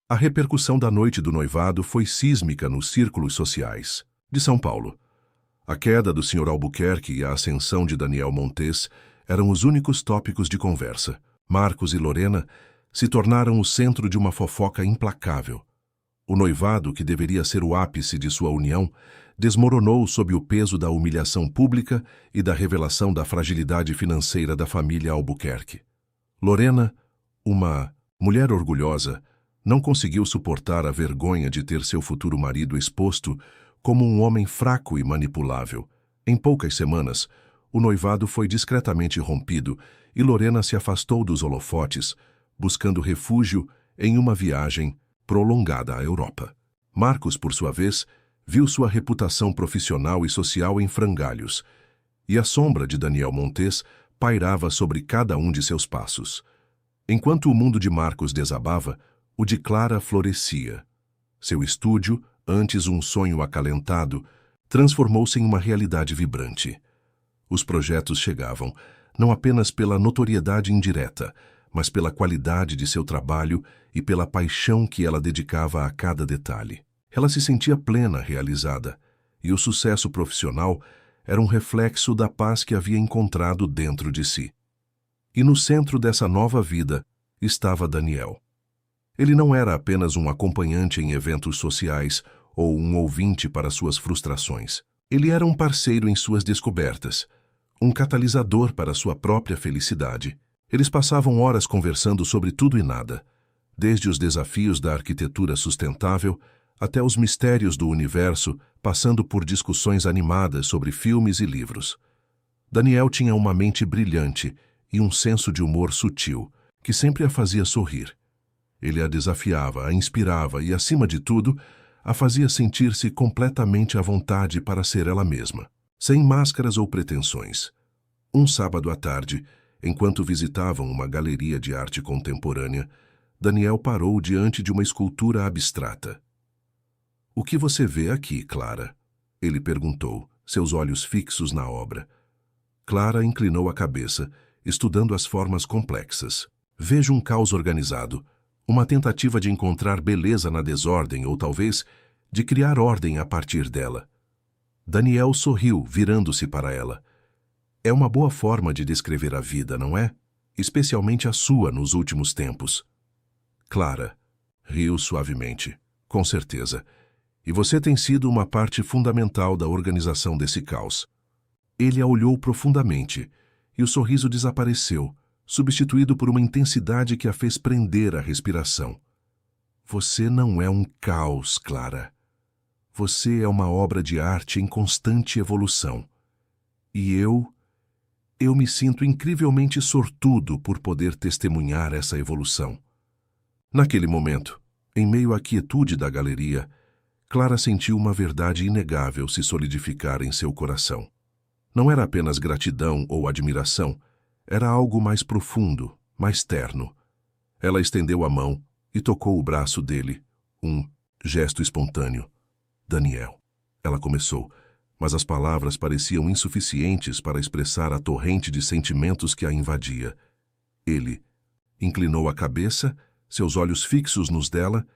A repercussão da noite do noivado foi sísmica nos círculos sociais de São Paulo. A queda do Sr. Albuquerque e a ascensão de Daniel Montes eram os únicos tópicos de conversa. Marcos e Lorena se tornaram o centro de uma fofoca implacável. O noivado, que deveria ser o ápice de sua união, desmoronou sob o peso da humilhação pública e da revelação da fragilidade financeira da família Albuquerque. Lorena, uma mulher orgulhosa, não conseguiu suportar a vergonha de ter seu futuro marido exposto como um homem fraco e manipulável. Em poucas semanas, o noivado foi discretamente rompido e Lorena se afastou dos holofotes, buscando refúgio em uma viagem prolongada à Europa. Marcos, por sua vez, viu sua reputação profissional e social em frangalhos, e a sombra de Daniel Montes pairava sobre cada um de seus passos. Enquanto o mundo de Marcos desabava, o de Clara florescia. Seu estúdio, antes um sonho acalentado, transformou-se em uma realidade vibrante. Os projetos chegavam, não apenas pela notoriedade indireta, mas pela qualidade de seu trabalho e pela paixão que ela dedicava a cada detalhe. Ela se sentia plena, realizada, e o sucesso profissional era um reflexo da paz que havia encontrado dentro de si. E no centro dessa nova vida estava Daniel. Ele não era apenas um acompanhante em eventos sociais ou um ouvinte para suas frustrações. Ele era um parceiro em suas descobertas, um catalisador para sua própria felicidade. Eles passavam horas conversando sobre tudo e nada, desde os desafios da arquitetura sustentável até os mistérios do universo, passando por discussões animadas sobre filmes e livros. Daniel tinha uma mente brilhante e um senso de humor sutil, que sempre a fazia sorrir. Ele a desafiava, a inspirava e, acima de tudo, a fazia sentir-se completamente à vontade para ser ela mesma, sem máscaras ou pretensões. Um sábado à tarde, enquanto visitavam uma galeria de arte contemporânea, Daniel parou diante de uma escultura abstrata. "O que você vê aqui, Clara?" Ele perguntou, seus olhos fixos na obra. Clara inclinou a cabeça, estudando as formas complexas. Vejo um caos organizado, uma tentativa de encontrar beleza na desordem ou talvez de criar ordem a partir dela. Daniel sorriu, virando-se para ela. É uma boa forma de descrever a vida, não é? Especialmente a sua nos últimos tempos. Clara riu suavemente. Com certeza. E você tem sido uma parte fundamental da organização desse caos. Ele a olhou profundamente, e o sorriso desapareceu, substituído por uma intensidade que a fez prender a respiração. Você não é um caos, Clara. Você é uma obra de arte em constante evolução. E eu me sinto incrivelmente sortudo por poder testemunhar essa evolução. Naquele momento, em meio à quietude da galeria, Clara sentiu uma verdade inegável se solidificar em seu coração. Não era apenas gratidão ou admiração, era algo mais profundo, mais terno. Ela estendeu a mão e tocou o braço dele, um gesto espontâneo. Daniel. Ela começou, mas as palavras pareciam insuficientes para expressar a torrente de sentimentos que a invadia. Ele inclinou a cabeça, seus olhos fixos nos dela,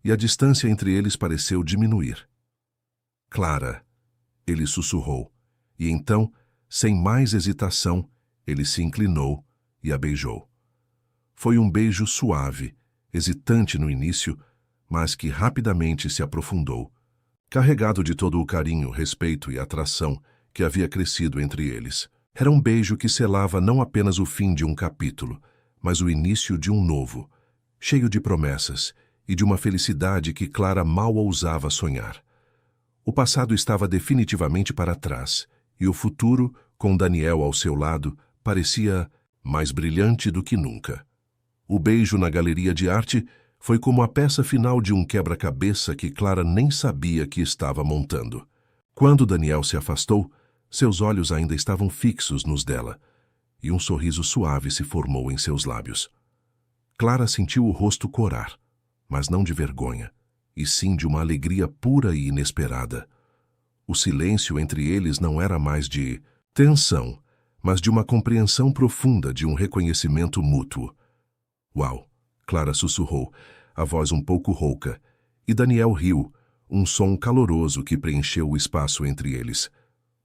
e a distância entre eles pareceu diminuir. Clara, ele sussurrou, e então, sem mais hesitação, ele se inclinou e a beijou. Foi um beijo suave, hesitante no início, mas que rapidamente se aprofundou, carregado de todo o carinho, respeito e atração que havia crescido entre eles. Era um beijo que selava não apenas o fim de um capítulo, mas o início de um novo, cheio de promessas e de uma felicidade que Clara mal ousava sonhar. O passado estava definitivamente para trás, e o futuro, com Daniel ao seu lado, parecia mais brilhante do que nunca. O beijo na galeria de arte foi como a peça final de um quebra-cabeça que Clara nem sabia que estava montando. Quando Daniel se afastou, seus olhos ainda estavam fixos nos dela, e um sorriso suave se formou em seus lábios. Clara sentiu o rosto corar, mas não de vergonha, e sim de uma alegria pura e inesperada. O silêncio entre eles não era mais de tensão, mas de uma compreensão profunda, de um reconhecimento mútuo. Uau! Clara sussurrou, a voz um pouco rouca, e Daniel riu, um som caloroso que preencheu o espaço entre eles.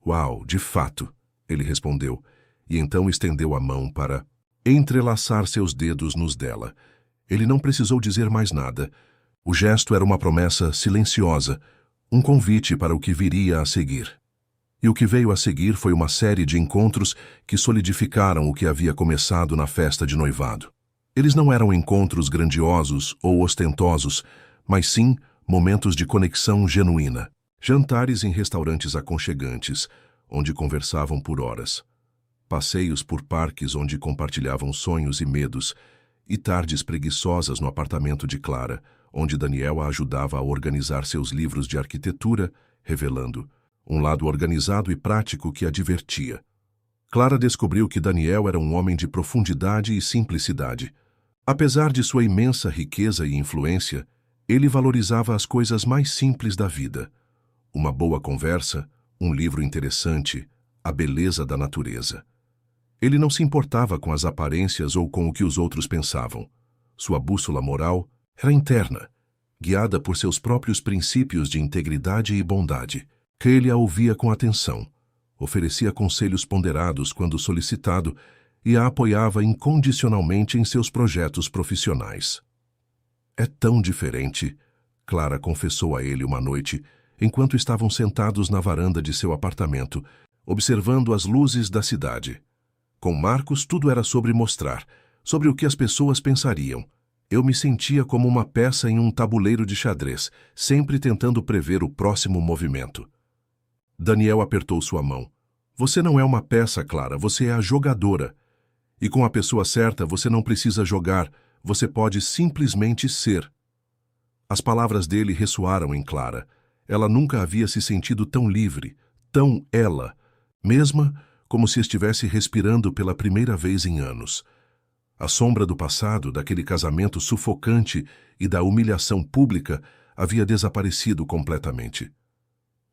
Uau, de fato, ele respondeu, e então estendeu a mão para entrelaçar seus dedos nos dela. Ele não precisou dizer mais nada. O gesto era uma promessa silenciosa, um convite para o que viria a seguir. E o que veio a seguir foi uma série de encontros que solidificaram o que havia começado na festa de noivado. Eles não eram encontros grandiosos ou ostentosos, mas sim momentos de conexão genuína. Jantares em restaurantes aconchegantes, onde conversavam por horas. Passeios por parques onde compartilhavam sonhos e medos, e tardes preguiçosas no apartamento de Clara, onde Daniel a ajudava a organizar seus livros de arquitetura, revelando um lado organizado e prático que a divertia. Clara descobriu que Daniel era um homem de profundidade e simplicidade. Apesar de sua imensa riqueza e influência, ele valorizava as coisas mais simples da vida. Uma boa conversa, um livro interessante, a beleza da natureza. Ele não se importava com as aparências ou com o que os outros pensavam. Sua bússola moral era interna, guiada por seus próprios princípios de integridade e bondade. Ele a ouvia com atenção, oferecia conselhos ponderados quando solicitado e a apoiava incondicionalmente em seus projetos profissionais. É tão diferente, Clara confessou a ele uma noite, enquanto estavam sentados na varanda de seu apartamento, observando as luzes da cidade. Com Marcos, tudo era sobre mostrar, sobre o que as pessoas pensariam. Eu me sentia como uma peça em um tabuleiro de xadrez, sempre tentando prever o próximo movimento. Daniel apertou sua mão. Você não é uma peça, Clara, você é a jogadora. E com a pessoa certa, você não precisa jogar, você pode simplesmente ser. As palavras dele ressoaram em Clara. Ela nunca havia se sentido tão livre, tão ela, mesma como se estivesse respirando pela primeira vez em anos. A sombra do passado, daquele casamento sufocante e da humilhação pública, havia desaparecido completamente.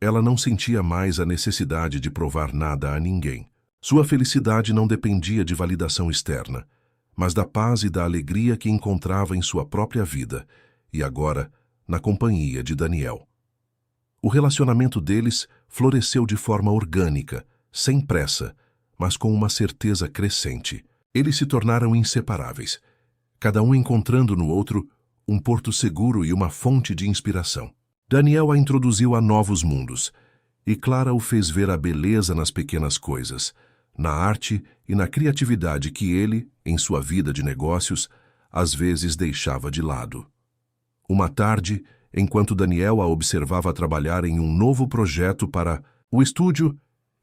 Ela não sentia mais a necessidade de provar nada a ninguém. Sua felicidade não dependia de validação externa, mas da paz e da alegria que encontrava em sua própria vida, e agora, na companhia de Daniel. O relacionamento deles floresceu de forma orgânica, sem pressa, mas com uma certeza crescente. Eles se tornaram inseparáveis, cada um encontrando no outro um porto seguro e uma fonte de inspiração. Daniel a introduziu a novos mundos, e Clara o fez ver a beleza nas pequenas coisas, na arte e na criatividade que ele, em sua vida de negócios, às vezes deixava de lado. Uma tarde, enquanto Daniel a observava trabalhar em um novo projeto para o estúdio,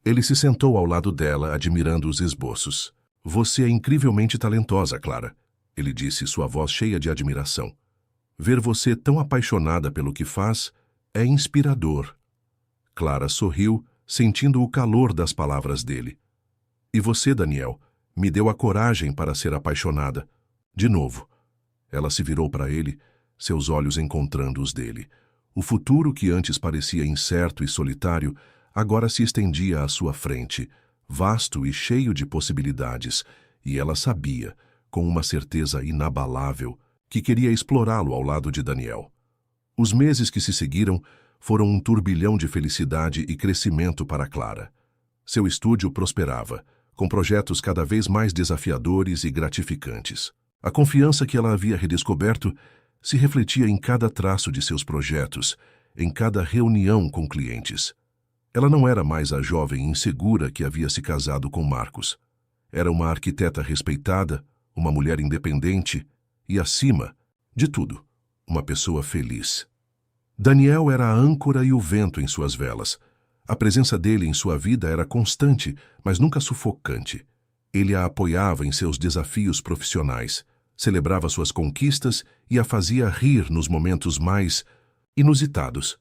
ele se sentou ao lado dela, admirando os esboços. "Você é incrivelmente talentosa, Clara", ele disse, sua voz cheia de admiração. "Ver você tão apaixonada pelo que faz é inspirador." Clara sorriu, sentindo o calor das palavras dele. "E você, Daniel, me deu a coragem para ser apaixonada. De novo." Ela se virou para ele, seus olhos encontrando os dele. O futuro que antes parecia incerto e solitário, agora se estendia à sua frente, vasto e cheio de possibilidades, e ela sabia, com uma certeza inabalável, que queria explorá-lo ao lado de Daniel. Os meses que se seguiram foram um turbilhão de felicidade e crescimento para Clara. Seu estúdio prosperava, com projetos cada vez mais desafiadores e gratificantes. A confiança que ela havia redescoberto se refletia em cada traço de seus projetos, em cada reunião com clientes. Ela não era mais a jovem insegura que havia se casado com Marcos. Era uma arquiteta respeitada, uma mulher independente e, acima de tudo, uma pessoa feliz. Daniel era a âncora e o vento em suas velas. A presença dele em sua vida era constante, mas nunca sufocante. Ele a apoiava em seus desafios profissionais, celebrava suas conquistas e a fazia rir nos momentos mais inusitados.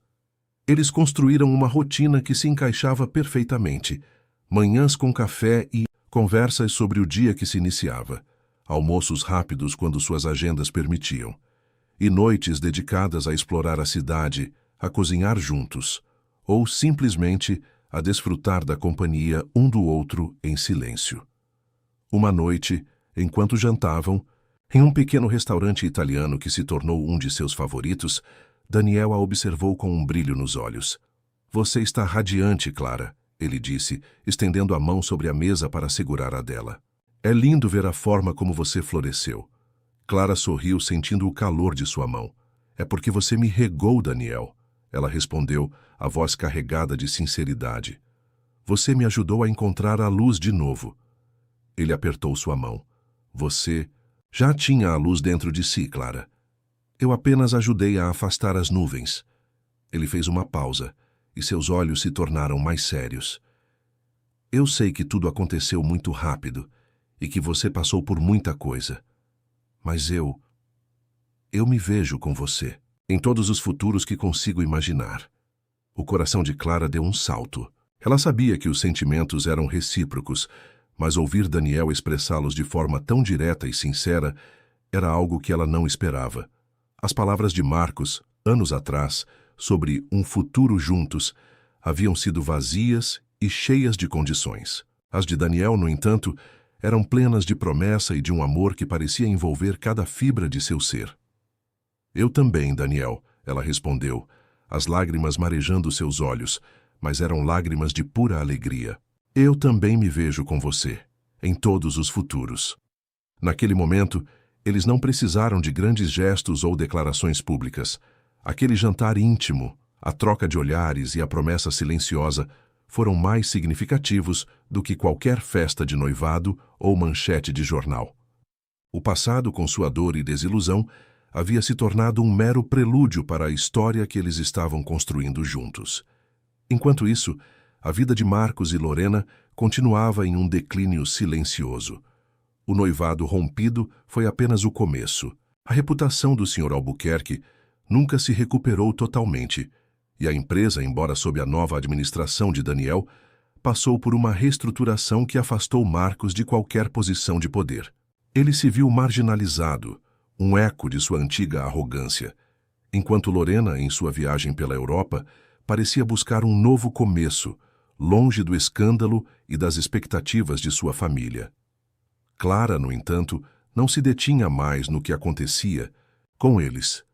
Eles construíram uma rotina que se encaixava perfeitamente. Manhãs com café e conversas sobre o dia que se iniciava. Almoços rápidos quando suas agendas permitiam. E noites dedicadas a explorar a cidade, a cozinhar juntos, ou simplesmente a desfrutar da companhia um do outro em silêncio. Uma noite, enquanto jantavam, em um pequeno restaurante italiano que se tornou um de seus favoritos, Daniel a observou com um brilho nos olhos. "Você está radiante, Clara", ele disse, estendendo a mão sobre a mesa para segurar a dela. "É lindo ver a forma como você floresceu." Clara sorriu, sentindo o calor de sua mão. "É porque você me regou, Daniel", ela respondeu, a voz carregada de sinceridade. "Você me ajudou a encontrar a luz de novo." Ele apertou sua mão. "Você já tinha a luz dentro de si, Clara. Eu apenas ajudei a afastar as nuvens." Ele fez uma pausa, e seus olhos se tornaram mais sérios. "Eu sei que tudo aconteceu muito rápido, e que você passou por muita coisa. Mas eu me vejo com você, em todos os futuros que consigo imaginar." O coração de Clara deu um salto. Ela sabia que os sentimentos eram recíprocos, mas ouvir Daniel expressá-los de forma tão direta e sincera era algo que ela não esperava. As palavras de Marcos, anos atrás, sobre um futuro juntos, haviam sido vazias e cheias de condições. As de Daniel, no entanto, eram plenas de promessa e de um amor que parecia envolver cada fibra de seu ser. "Eu também, Daniel", ela respondeu, as lágrimas marejando seus olhos, mas eram lágrimas de pura alegria. "Eu também me vejo com você, em todos os futuros." Naquele momento, eles não precisaram de grandes gestos ou declarações públicas. Aquele jantar íntimo, a troca de olhares e a promessa silenciosa foram mais significativos do que qualquer festa de noivado ou manchete de jornal. O passado, com sua dor e desilusão, havia se tornado um mero prelúdio para a história que eles estavam construindo juntos. Enquanto isso, a vida de Marcos e Lorena continuava em um declínio silencioso. O noivado rompido foi apenas o começo. A reputação do Sr. Albuquerque nunca se recuperou totalmente, e a empresa, embora sob a nova administração de Daniel, passou por uma reestruturação que afastou Marcos de qualquer posição de poder. Ele se viu marginalizado, um eco de sua antiga arrogância, enquanto Lorena, em sua viagem pela Europa, parecia buscar um novo começo, longe do escândalo e das expectativas de sua família. Clara, no entanto, não se detinha mais no que acontecia com eles.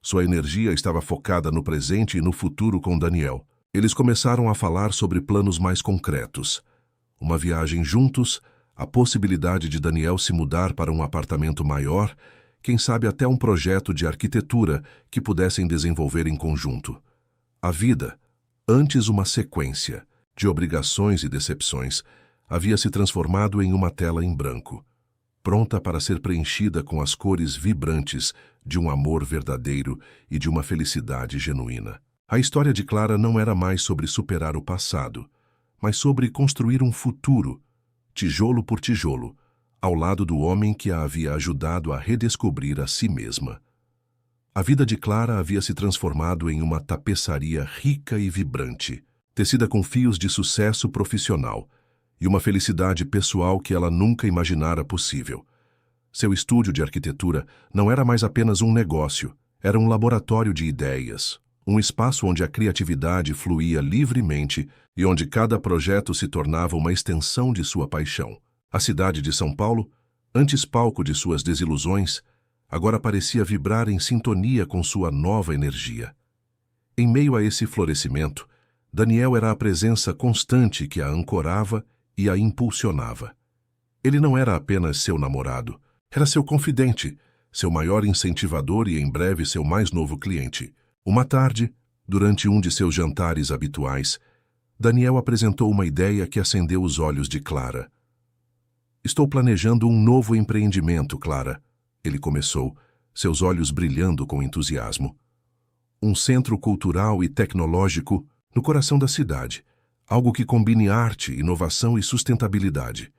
Sua energia estava focada no presente e no futuro com Daniel. Eles começaram a falar sobre planos mais concretos. Uma viagem juntos, a possibilidade de Daniel se mudar para um apartamento maior, quem sabe até um projeto de arquitetura que pudessem desenvolver em conjunto. A vida, antes uma sequência de obrigações e decepções, havia se transformado em uma tela em branco, pronta para ser preenchida com as cores vibrantes de um amor verdadeiro e de uma felicidade genuína. A história de Clara não era mais sobre superar o passado, mas sobre construir um futuro, tijolo por tijolo, ao lado do homem que a havia ajudado a redescobrir a si mesma. A vida de Clara havia se transformado em uma tapeçaria rica e vibrante, tecida com fios de sucesso profissional e uma felicidade pessoal que ela nunca imaginara possível. Seu estúdio de arquitetura não era mais apenas um negócio, era um laboratório de ideias, um espaço onde a criatividade fluía livremente e onde cada projeto se tornava uma extensão de sua paixão. A cidade de São Paulo, antes palco de suas desilusões, agora parecia vibrar em sintonia com sua nova energia. Em meio a esse florescimento, Daniel era a presença constante que a ancorava e a impulsionava. Ele não era apenas seu namorado, era seu confidente, seu maior incentivador e, em breve, seu mais novo cliente. Uma tarde, durante um de seus jantares habituais, Daniel apresentou uma ideia que acendeu os olhos de Clara. "Estou planejando um novo empreendimento, Clara", ele começou, seus olhos brilhando com entusiasmo. "Um centro cultural e tecnológico no coração da cidade, algo que combine arte, inovação e sustentabilidade.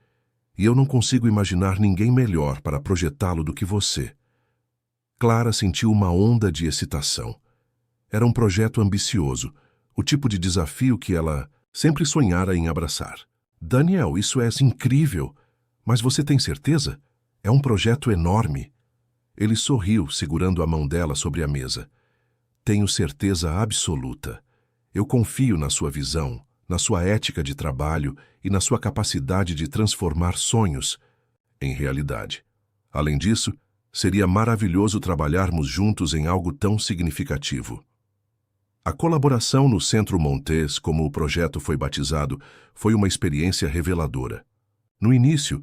E eu não consigo imaginar ninguém melhor para projetá-lo do que você." Clara sentiu uma onda de excitação. Era um projeto ambicioso, o tipo de desafio que ela sempre sonhara em abraçar. "Daniel, isso é incrível! Mas você tem certeza? É um projeto enorme." Ele sorriu, segurando a mão dela sobre a mesa. "Tenho certeza absoluta. Eu confio na sua visão, na sua ética de trabalho e na sua capacidade de transformar sonhos em realidade. Além disso, seria maravilhoso trabalharmos juntos em algo tão significativo." A colaboração no Centro Montes, como o projeto foi batizado, foi uma experiência reveladora. No início,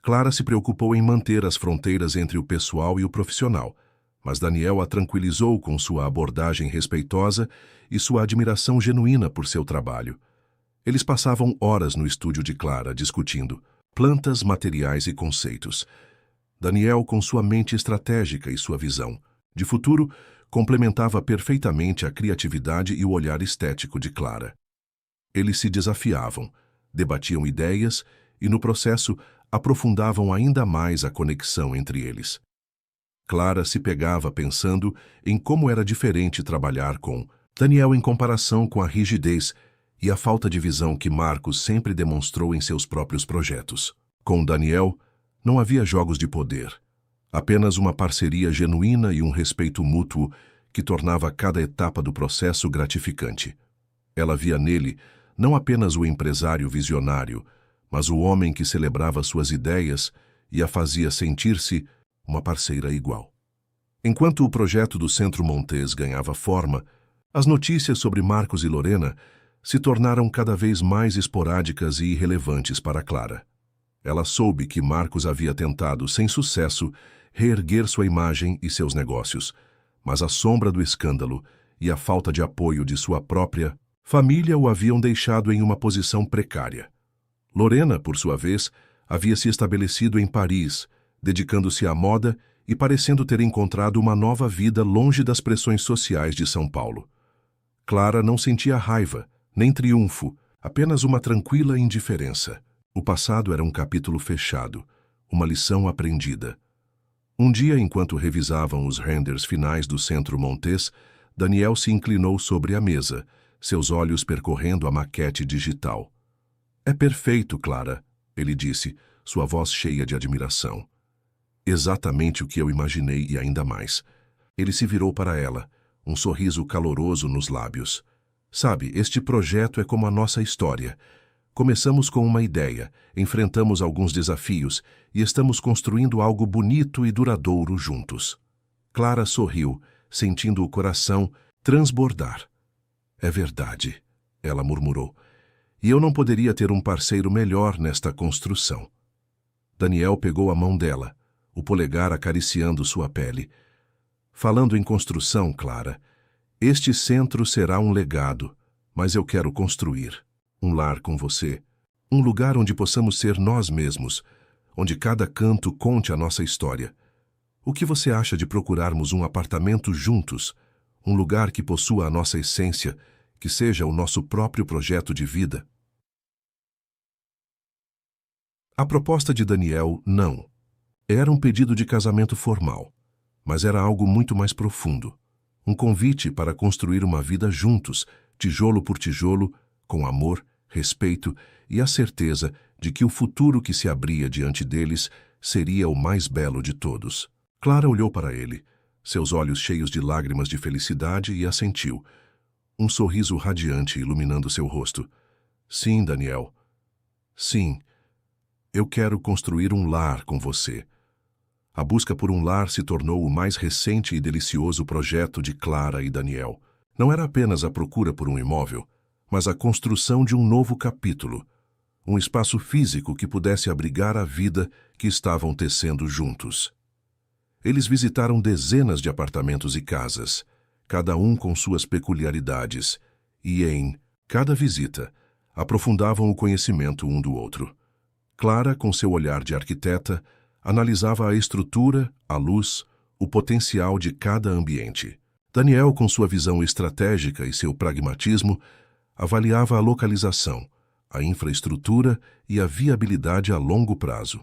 Clara se preocupou em manter as fronteiras entre o pessoal e o profissional, mas Daniel a tranquilizou com sua abordagem respeitosa e sua admiração genuína por seu trabalho. Eles passavam horas no estúdio de Clara, discutindo plantas, materiais e conceitos. Daniel, com sua mente estratégica e sua visão de futuro, complementava perfeitamente a criatividade e o olhar estético de Clara. Eles se desafiavam, debatiam ideias e, no processo, aprofundavam ainda mais a conexão entre eles. Clara se pegava pensando em como era diferente trabalhar com Daniel em comparação com a rigidez e a falta de visão que Marcos sempre demonstrou em seus próprios projetos. Com Daniel, não havia jogos de poder, apenas uma parceria genuína e um respeito mútuo que tornava cada etapa do processo gratificante. Ela via nele não apenas o empresário visionário, mas o homem que celebrava suas ideias e a fazia sentir-se uma parceira igual. Enquanto o projeto do Centro Montes ganhava forma, as notícias sobre Marcos e Lorena se tornaram cada vez mais esporádicas e irrelevantes para Clara. Ela soube que Marcos havia tentado, sem sucesso, reerguer sua imagem e seus negócios, mas a sombra do escândalo e a falta de apoio de sua própria família o haviam deixado em uma posição precária. Lorena, por sua vez, havia se estabelecido em Paris, dedicando-se à moda e parecendo ter encontrado uma nova vida longe das pressões sociais de São Paulo. Clara não sentia raiva, nem triunfo, apenas uma tranquila indiferença. O passado era um capítulo fechado, uma lição aprendida. Um dia, enquanto revisavam os renders finais do Centro Montes, Daniel se inclinou sobre a mesa, seus olhos percorrendo a maquete digital. "É perfeito, Clara", ele disse, sua voz cheia de admiração. "Exatamente o que eu imaginei e ainda mais." Ele se virou para ela, um sorriso caloroso nos lábios. Sabe, este projeto é como a nossa história. Começamos com uma ideia, enfrentamos alguns desafios e estamos construindo algo bonito e duradouro juntos. Clara sorriu, sentindo o coração transbordar. É verdade, ela murmurou. E eu não poderia ter um parceiro melhor nesta construção. Daniel pegou a mão dela, o polegar acariciando sua pele. Falando em construção, Clara, este centro será um legado, mas eu quero construir um lar com você, um lugar onde possamos ser nós mesmos, onde cada canto conte a nossa história. O que você acha de procurarmos um apartamento juntos, um lugar que possua a nossa essência, que seja o nosso próprio projeto de vida? A proposta de Daniel, não. Era um pedido de casamento formal, mas era algo muito mais profundo. Um convite para construir uma vida juntos, tijolo por tijolo, com amor, respeito e a certeza de que o futuro que se abria diante deles seria o mais belo de todos. Clara olhou para ele, seus olhos cheios de lágrimas de felicidade, e assentiu, um sorriso radiante iluminando seu rosto. Sim, Daniel. Sim, eu quero construir um lar com você. A busca por um lar se tornou o mais recente e delicioso projeto de Clara e Daniel. Não era apenas a procura por um imóvel, mas a construção de um novo capítulo, um espaço físico que pudesse abrigar a vida que estavam tecendo juntos. Eles visitaram dezenas de apartamentos e casas, cada um com suas peculiaridades, e em cada visita aprofundavam o conhecimento um do outro. Clara, com seu olhar de arquiteta, analisava a estrutura, a luz, o potencial de cada ambiente. Daniel, com sua visão estratégica e seu pragmatismo, avaliava a localização, a infraestrutura e a viabilidade a longo prazo.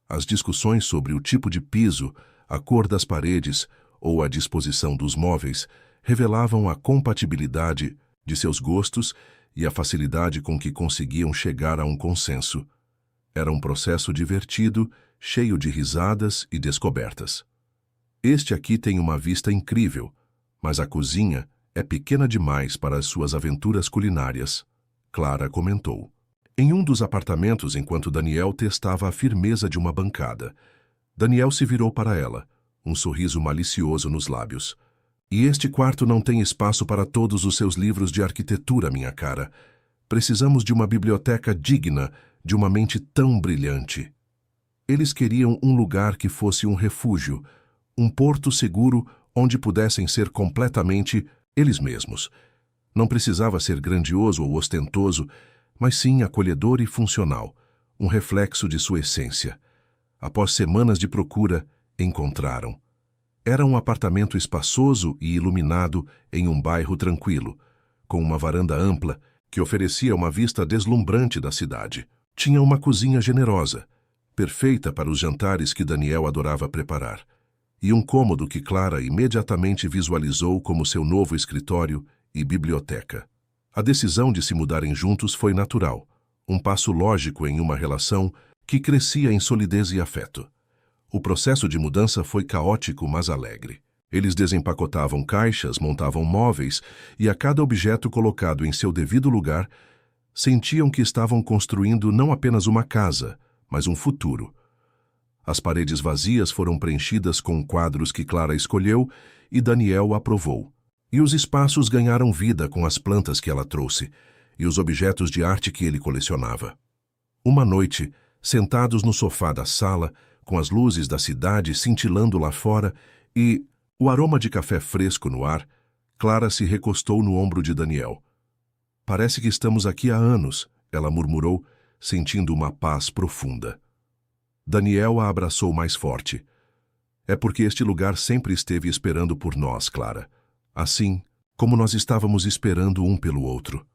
As discussões sobre o tipo de piso, a cor das paredes ou a disposição dos móveis revelavam a compatibilidade de seus gostos e a facilidade com que conseguiam chegar a um consenso. Era um processo divertido, cheio de risadas e descobertas. Este aqui tem uma vista incrível, mas a cozinha é pequena demais para as suas aventuras culinárias, Clara comentou. Em um dos apartamentos, enquanto Daniel testava a firmeza de uma bancada, Daniel se virou para ela, um sorriso malicioso nos lábios. E este quarto não tem espaço para todos os seus livros de arquitetura, minha cara. Precisamos de uma biblioteca digna de uma mente tão brilhante. Eles queriam um lugar que fosse um refúgio, um porto seguro onde pudessem ser completamente eles mesmos. Não precisava ser grandioso ou ostentoso, mas sim acolhedor e funcional, um reflexo de sua essência. Após semanas de procura, encontraram. Era um apartamento espaçoso e iluminado em um bairro tranquilo, com uma varanda ampla que oferecia uma vista deslumbrante da cidade. Tinha uma cozinha generosa, perfeita para os jantares que Daniel adorava preparar, e um cômodo que Clara imediatamente visualizou como seu novo escritório e biblioteca. A decisão de se mudarem juntos foi natural, um passo lógico em uma relação que crescia em solidez e afeto. O processo de mudança foi caótico, mas alegre. Eles desempacotavam caixas, montavam móveis e a cada objeto colocado em seu devido lugar, sentiam que estavam construindo não apenas uma casa, mas um futuro. As paredes vazias foram preenchidas com quadros que Clara escolheu e Daniel aprovou. E os espaços ganharam vida com as plantas que ela trouxe e os objetos de arte que ele colecionava. Uma noite, sentados no sofá da sala, com as luzes da cidade cintilando lá fora e o aroma de café fresco no ar, Clara se recostou no ombro de Daniel. Parece que estamos aqui há anos, ela murmurou, sentindo uma paz profunda. Daniel a abraçou mais forte. É porque este lugar sempre esteve esperando por nós, Clara. Assim como nós estávamos esperando um pelo outro.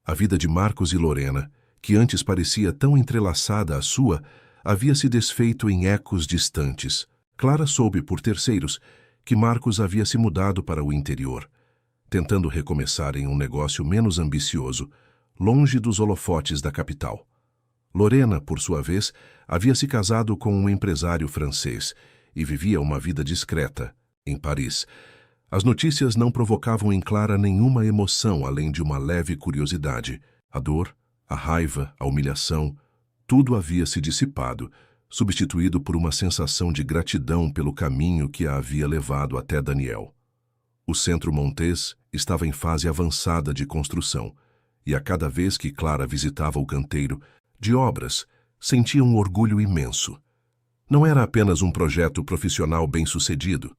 A vida de Marcos e Lorena, que antes parecia tão entrelaçada à sua, havia se desfeito em ecos distantes. Clara soube por terceiros que Marcos havia se mudado para o interior, tentando recomeçar em um negócio menos ambicioso, longe dos holofotes da capital. Lorena, por sua vez, havia se casado com um empresário francês e vivia uma vida discreta, em Paris. As notícias não provocavam em Clara nenhuma emoção além de uma leve curiosidade. A dor, a raiva, a humilhação, tudo havia se dissipado, substituído por uma sensação de gratidão pelo caminho que a havia levado até Daniel. O Centro Montes estava em fase avançada de construção, e a cada vez que Clara visitava o canteiro de obras, sentia um orgulho imenso. Não era apenas um projeto profissional bem-sucedido.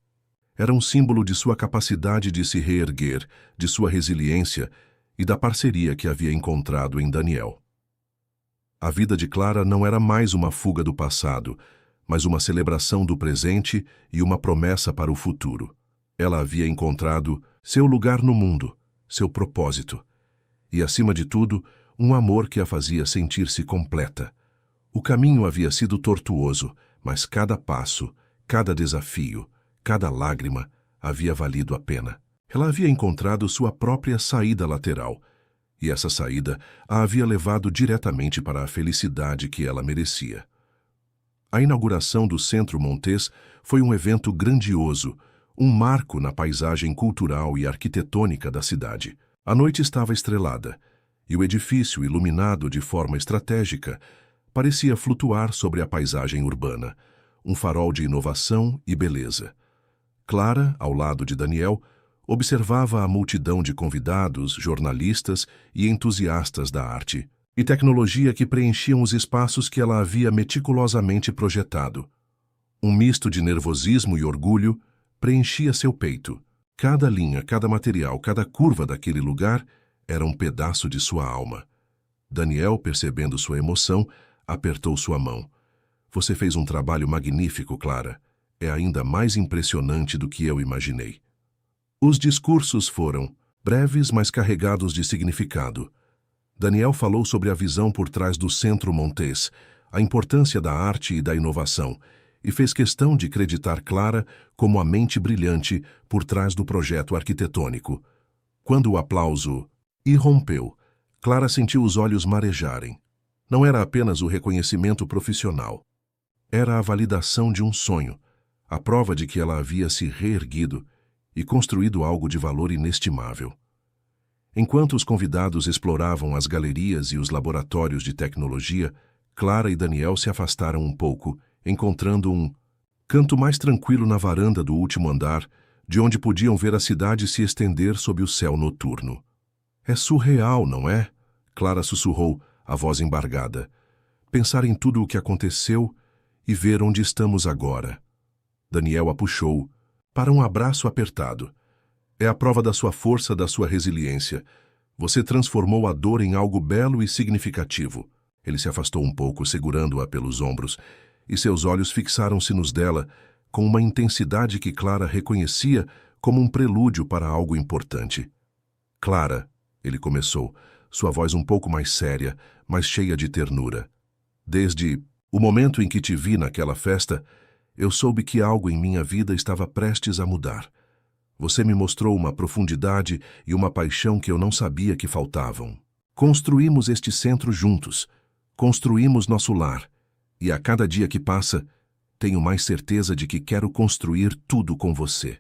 Era um símbolo de sua capacidade de se reerguer, de sua resiliência e da parceria que havia encontrado em Daniel. A vida de Clara não era mais uma fuga do passado, mas uma celebração do presente e uma promessa para o futuro. Ela havia encontrado seu lugar no mundo, seu propósito, e, acima de tudo, um amor que a fazia sentir-se completa. O caminho havia sido tortuoso, mas cada passo, cada desafio, cada lágrima havia valido a pena. Ela havia encontrado sua própria saída lateral, e essa saída a havia levado diretamente para a felicidade que ela merecia. A inauguração do Centro Montes foi um evento grandioso, um marco na paisagem cultural e arquitetônica da cidade. A noite estava estrelada, e o edifício, iluminado de forma estratégica, parecia flutuar sobre a paisagem urbana, um farol de inovação e beleza. Clara, ao lado de Daniel, observava a multidão de convidados, jornalistas e entusiastas da arte e tecnologia que preenchiam os espaços que ela havia meticulosamente projetado. Um misto de nervosismo e orgulho preenchia seu peito. Cada linha, cada material, cada curva daquele lugar era um pedaço de sua alma. Daniel, percebendo sua emoção, apertou sua mão. Você fez um trabalho magnífico, Clara. É ainda mais impressionante do que eu imaginei. Os discursos foram breves, mas carregados de significado. Daniel falou sobre a visão por trás do Centro Montes, a importância da arte e da inovação, e fez questão de acreditar Clara como a mente brilhante por trás do projeto arquitetônico. Quando o aplauso irrompeu, Clara sentiu os olhos marejarem. Não era apenas o reconhecimento profissional. Era a validação de um sonho, a prova de que ela havia se reerguido e construído algo de valor inestimável. Enquanto os convidados exploravam as galerias e os laboratórios de tecnologia, Clara e Daniel se afastaram um pouco, encontrando um canto mais tranquilo na varanda do último andar, de onde podiam ver a cidade se estender sob o céu noturno. É surreal, não é? Clara sussurrou, a voz embargada. Pensar em tudo o que aconteceu e ver onde estamos agora. Daniel a puxou para um abraço apertado. É a prova da sua força, da sua resiliência. Você transformou a dor em algo belo e significativo. Ele se afastou um pouco, segurando-a pelos ombros, e seus olhos fixaram-se nos dela com uma intensidade que Clara reconhecia como um prelúdio para algo importante. Clara, ele começou, sua voz um pouco mais séria, mas cheia de ternura. Desde o momento em que te vi naquela festa, eu soube que algo em minha vida estava prestes a mudar. Você me mostrou uma profundidade e uma paixão que eu não sabia que faltavam. Construímos este centro juntos. Construímos nosso lar. E a cada dia que passa, tenho mais certeza de que quero construir tudo com você.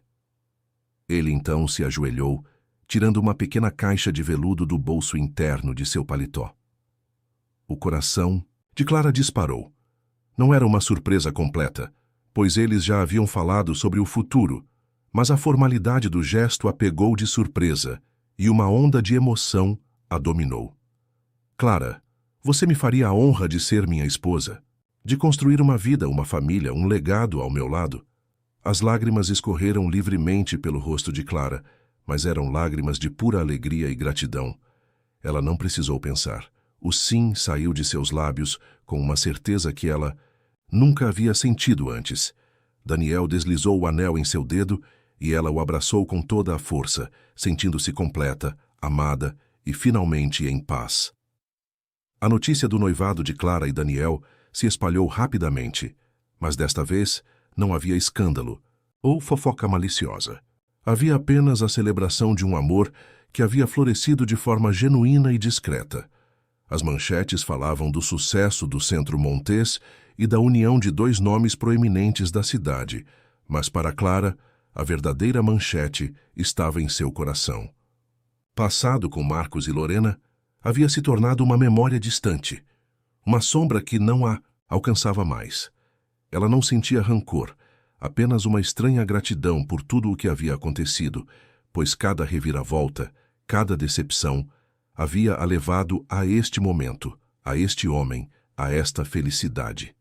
Ele então se ajoelhou, tirando uma pequena caixa de veludo do bolso interno de seu paletó. O coração de Clara disparou. Não era uma surpresa completa, pois eles já haviam falado sobre o futuro, mas a formalidade do gesto a pegou de surpresa e uma onda de emoção a dominou. Clara, você me faria a honra de ser minha esposa, de construir uma vida, uma família, um legado ao meu lado? As lágrimas escorreram livremente pelo rosto de Clara, mas eram lágrimas de pura alegria e gratidão. Ela não precisou pensar. O sim saiu de seus lábios com uma certeza que ela nunca havia sentido antes. Daniel deslizou o anel em seu dedo e ela o abraçou com toda a força, sentindo-se completa, amada e finalmente em paz. A notícia do noivado de Clara e Daniel se espalhou rapidamente, mas desta vez não havia escândalo ou fofoca maliciosa. Havia apenas a celebração de um amor que havia florescido de forma genuína e discreta. As manchetes falavam do sucesso do Centro Montes e da união de dois nomes proeminentes da cidade, mas para Clara, a verdadeira manchete estava em seu coração. Passado com Marcos e Lorena, havia se tornado uma memória distante, uma sombra que não a alcançava mais. Ela não sentia rancor, apenas uma estranha gratidão por tudo o que havia acontecido, pois cada reviravolta, cada decepção, havia a levado a este momento, a este homem, a esta felicidade.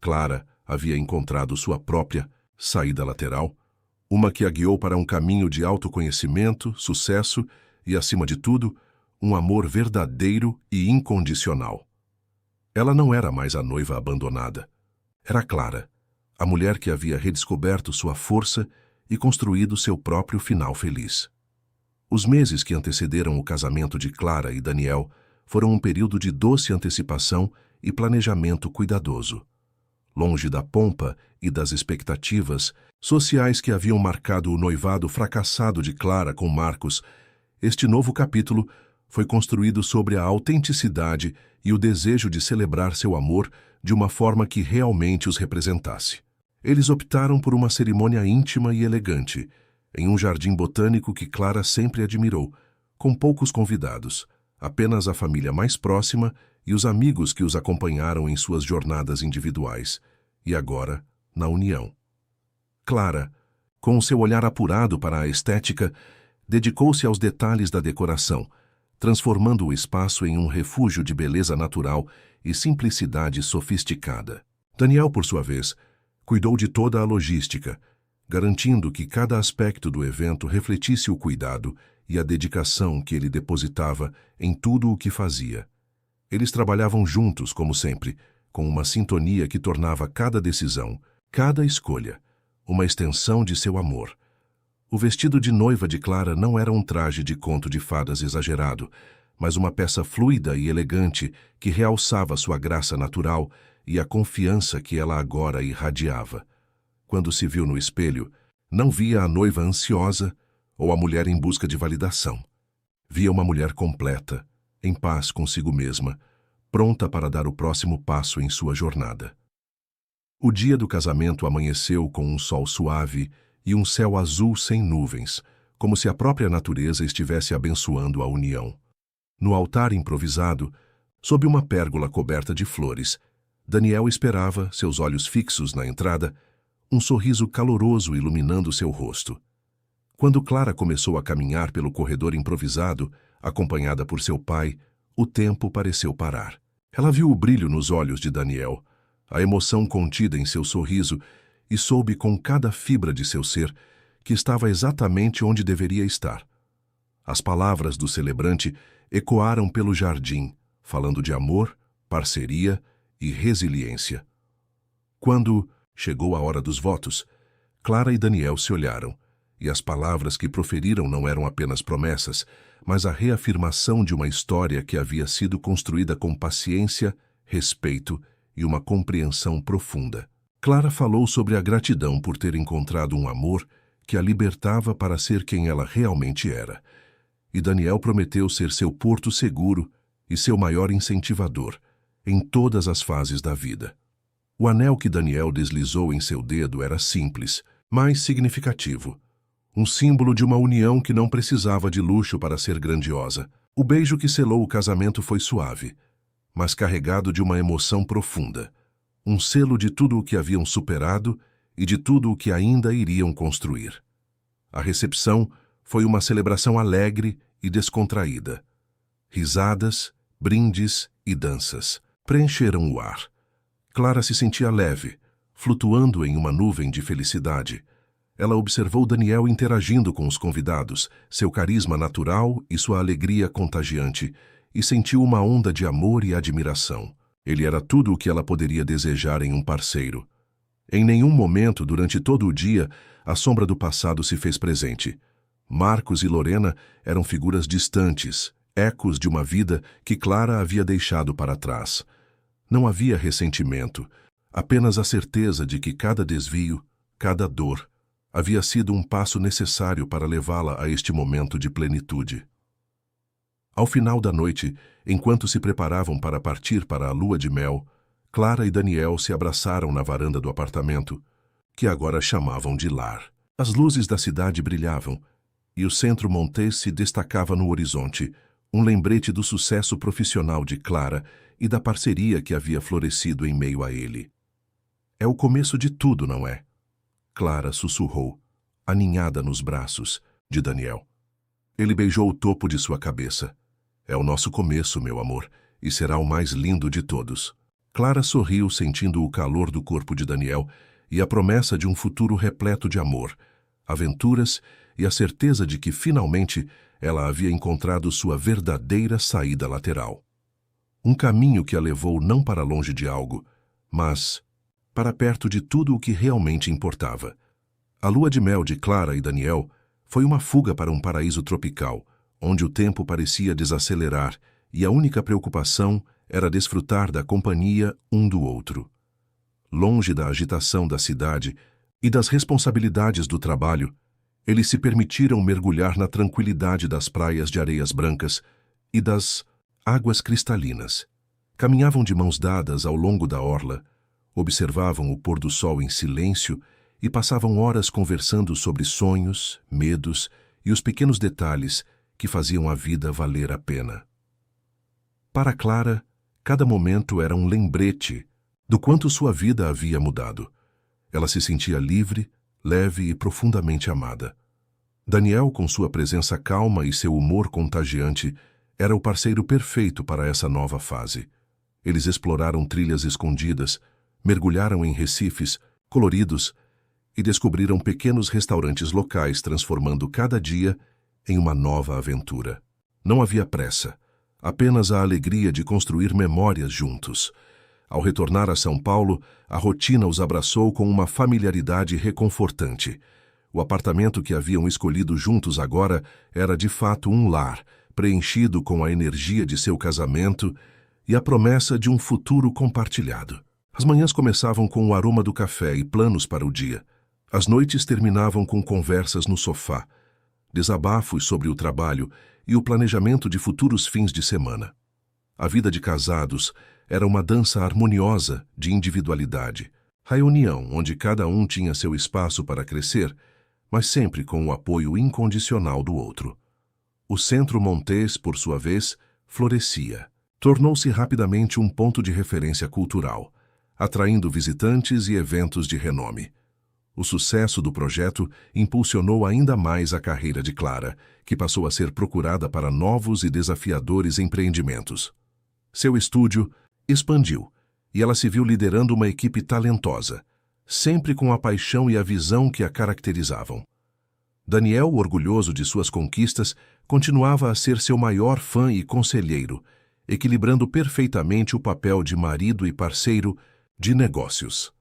Clara havia encontrado sua própria saída lateral, uma que a guiou para um caminho de autoconhecimento, sucesso e, acima de tudo, um amor verdadeiro e incondicional. Ela não era mais a noiva abandonada. Era Clara, a mulher que havia redescoberto sua força e construído seu próprio final feliz. Os meses que antecederam o casamento de Clara e Daniel foram um período de doce antecipação e planejamento cuidadoso. Longe da pompa e das expectativas sociais que haviam marcado o noivado fracassado de Clara com Marcos, este novo capítulo foi construído sobre a autenticidade e o desejo de celebrar seu amor de uma forma que realmente os representasse. Eles optaram por uma cerimônia íntima e elegante, em um jardim botânico que Clara sempre admirou, com poucos convidados, apenas a família mais próxima e os amigos que os acompanharam em suas jornadas individuais, e agora, na união. Clara, com o seu olhar apurado para a estética, dedicou-se aos detalhes da decoração, transformando o espaço em um refúgio de beleza natural e simplicidade sofisticada. Daniel, por sua vez, cuidou de toda a logística, garantindo que cada aspecto do evento refletisse o cuidado e a dedicação que ele depositava em tudo o que fazia. Eles trabalhavam juntos, como sempre, com uma sintonia que tornava cada decisão, cada escolha, uma extensão de seu amor. O vestido de noiva de Clara não era um traje de conto de fadas exagerado, mas uma peça fluida e elegante que realçava sua graça natural e a confiança que ela agora irradiava. Quando se viu no espelho, não via a noiva ansiosa ou a mulher em busca de validação. Via uma mulher completa, em paz consigo mesma, pronta para dar o próximo passo em sua jornada. O dia do casamento amanheceu com um sol suave e um céu azul sem nuvens, como se a própria natureza estivesse abençoando a união. No altar improvisado, sob uma pérgola coberta de flores, Daniel esperava, seus olhos fixos na entrada, um sorriso caloroso iluminando seu rosto. Quando Clara começou a caminhar pelo corredor improvisado, acompanhada por seu pai, o tempo pareceu parar. Ela viu o brilho nos olhos de Daniel, a emoção contida em seu sorriso, e soube com cada fibra de seu ser que estava exatamente onde deveria estar. As palavras do celebrante ecoaram pelo jardim, falando de amor, parceria e resiliência. Quando chegou a hora dos votos, Clara e Daniel se olharam, e as palavras que proferiram não eram apenas promessas, mas a reafirmação de uma história que havia sido construída com paciência, respeito e uma compreensão profunda. Clara falou sobre a gratidão por ter encontrado um amor que a libertava para ser quem ela realmente era. E Daniel prometeu ser seu porto seguro e seu maior incentivador em todas as fases da vida. O anel que Daniel deslizou em seu dedo era simples, mas significativo. Um símbolo de uma união que não precisava de luxo para ser grandiosa. O beijo que selou o casamento foi suave, mas carregado de uma emoção profunda. Um selo de tudo o que haviam superado e de tudo o que ainda iriam construir. A recepção foi uma celebração alegre e descontraída. Risadas, brindes e danças preencheram o ar. Clara se sentia leve, flutuando em uma nuvem de felicidade. Ela observou Daniel interagindo com os convidados, seu carisma natural e sua alegria contagiante, e sentiu uma onda de amor e admiração. Ele era tudo o que ela poderia desejar em um parceiro. Em nenhum momento, durante todo o dia, a sombra do passado se fez presente. Marcos e Lorena eram figuras distantes, ecos de uma vida que Clara havia deixado para trás. Não havia ressentimento, apenas a certeza de que cada desvio, cada dor, havia sido um passo necessário para levá-la a este momento de plenitude. Ao final da noite, enquanto se preparavam para partir para a lua de mel, Clara e Daniel se abraçaram na varanda do apartamento, que agora chamavam de lar. As luzes da cidade brilhavam, e o Centro Montes se destacava no horizonte, um lembrete do sucesso profissional de Clara e da parceria que havia florescido em meio a ele. É o começo de tudo, não é? Clara sussurrou, aninhada nos braços de Daniel. Ele beijou o topo de sua cabeça. É o nosso começo, meu amor, e será o mais lindo de todos. Clara sorriu, sentindo o calor do corpo de Daniel e a promessa de um futuro repleto de amor, aventuras e a certeza de que, finalmente, ela havia encontrado sua verdadeira saída lateral. Um caminho que a levou não para longe de algo, mas para perto de tudo o que realmente importava. A lua de mel de Clara e Daniel foi uma fuga para um paraíso tropical, onde o tempo parecia desacelerar e a única preocupação era desfrutar da companhia um do outro. Longe da agitação da cidade e das responsabilidades do trabalho, eles se permitiram mergulhar na tranquilidade das praias de areias brancas e das águas cristalinas. Caminhavam de mãos dadas ao longo da orla, observavam o pôr do sol em silêncio e passavam horas conversando sobre sonhos, medos e os pequenos detalhes que faziam a vida valer a pena. Para Clara, cada momento era um lembrete do quanto sua vida havia mudado. Ela se sentia livre, leve e profundamente amada. Daniel, com sua presença calma e seu humor contagiante, era o parceiro perfeito para essa nova fase. Eles exploraram trilhas escondidas, mergulharam em recifes coloridos e descobriram pequenos restaurantes locais, transformando cada dia em uma nova aventura. Não havia pressa, apenas a alegria de construir memórias juntos. Ao retornar a São Paulo, a rotina os abraçou com uma familiaridade reconfortante. O apartamento que haviam escolhido juntos agora era de fato um lar, preenchido com a energia de seu casamento e a promessa de um futuro compartilhado. As manhãs começavam com o aroma do café e planos para o dia. As noites terminavam com conversas no sofá, desabafos sobre o trabalho e o planejamento de futuros fins de semana. A vida de casados era uma dança harmoniosa de individualidade, reunião onde cada um tinha seu espaço para crescer, mas sempre com o apoio incondicional do outro. O Centro Montes, por sua vez, florescia. Tornou-se rapidamente um ponto de referência cultural, atraindo visitantes e eventos de renome. O sucesso do projeto impulsionou ainda mais a carreira de Clara, que passou a ser procurada para novos e desafiadores empreendimentos. Seu estúdio expandiu e ela se viu liderando uma equipe talentosa, sempre com a paixão e a visão que a caracterizavam. Daniel, orgulhoso de suas conquistas, continuava a ser seu maior fã e conselheiro, equilibrando perfeitamente o papel de marido e parceiro de negócios.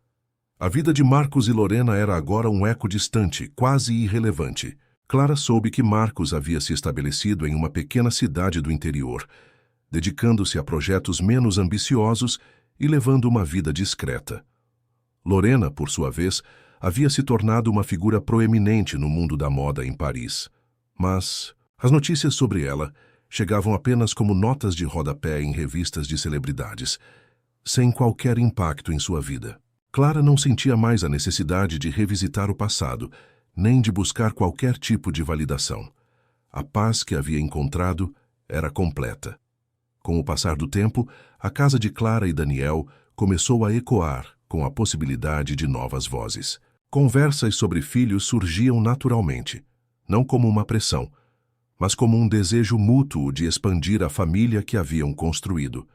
A vida de Marcos e Lorena era agora um eco distante, quase irrelevante. Clara soube que Marcos havia se estabelecido em uma pequena cidade do interior, dedicando-se a projetos menos ambiciosos e levando uma vida discreta. Lorena, por sua vez, havia se tornado uma figura proeminente no mundo da moda em Paris. Mas as notícias sobre ela chegavam apenas como notas de rodapé em revistas de celebridades, sem qualquer impacto em sua vida. Clara não sentia mais a necessidade de revisitar o passado, nem de buscar qualquer tipo de validação. A paz que havia encontrado era completa. Com o passar do tempo, a casa de Clara e Daniel começou a ecoar com a possibilidade de novas vozes. Conversas sobre filhos surgiam naturalmente, não como uma pressão, mas como um desejo mútuo de expandir a família que haviam construído.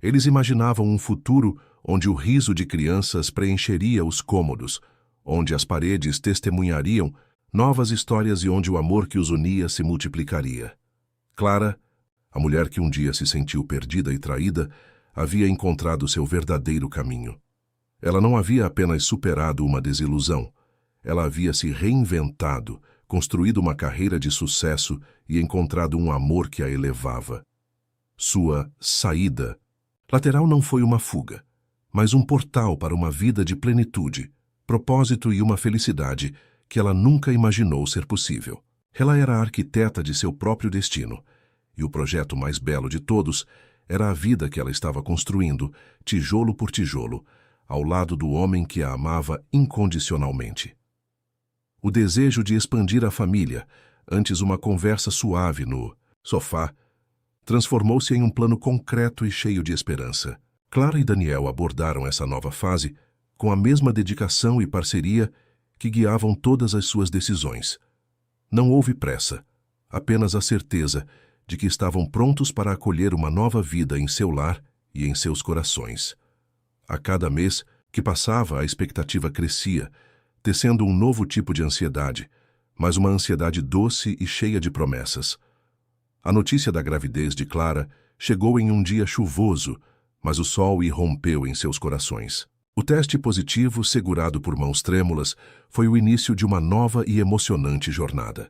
Eles imaginavam um futuro onde o riso de crianças preencheria os cômodos, onde as paredes testemunhariam novas histórias e onde o amor que os unia se multiplicaria. Clara, a mulher que um dia se sentiu perdida e traída, havia encontrado seu verdadeiro caminho. Ela não havia apenas superado uma desilusão, ela havia se reinventado, construído uma carreira de sucesso e encontrado um amor que a elevava. Sua saída lateral não foi uma fuga, mas um portal para uma vida de plenitude, propósito e uma felicidade que ela nunca imaginou ser possível. Ela era a arquiteta de seu próprio destino, e o projeto mais belo de todos era a vida que ela estava construindo, tijolo por tijolo, ao lado do homem que a amava incondicionalmente. o desejo de expandir a família, antes uma conversa suave no sofá, transformou-se em um plano concreto e cheio de esperança. Clara e Daniel abordaram essa nova fase com a mesma dedicação e parceria que guiavam todas as suas decisões. Não houve pressa, apenas a certeza de que estavam prontos para acolher uma nova vida em seu lar e em seus corações. A cada mês que passava, a expectativa crescia, tecendo um novo tipo de ansiedade, mas uma ansiedade doce e cheia de promessas. A notícia da gravidez de Clara chegou em um dia chuvoso, mas o sol irrompeu em seus corações. O teste positivo, segurado por mãos trêmulas, foi o início de uma nova e emocionante jornada.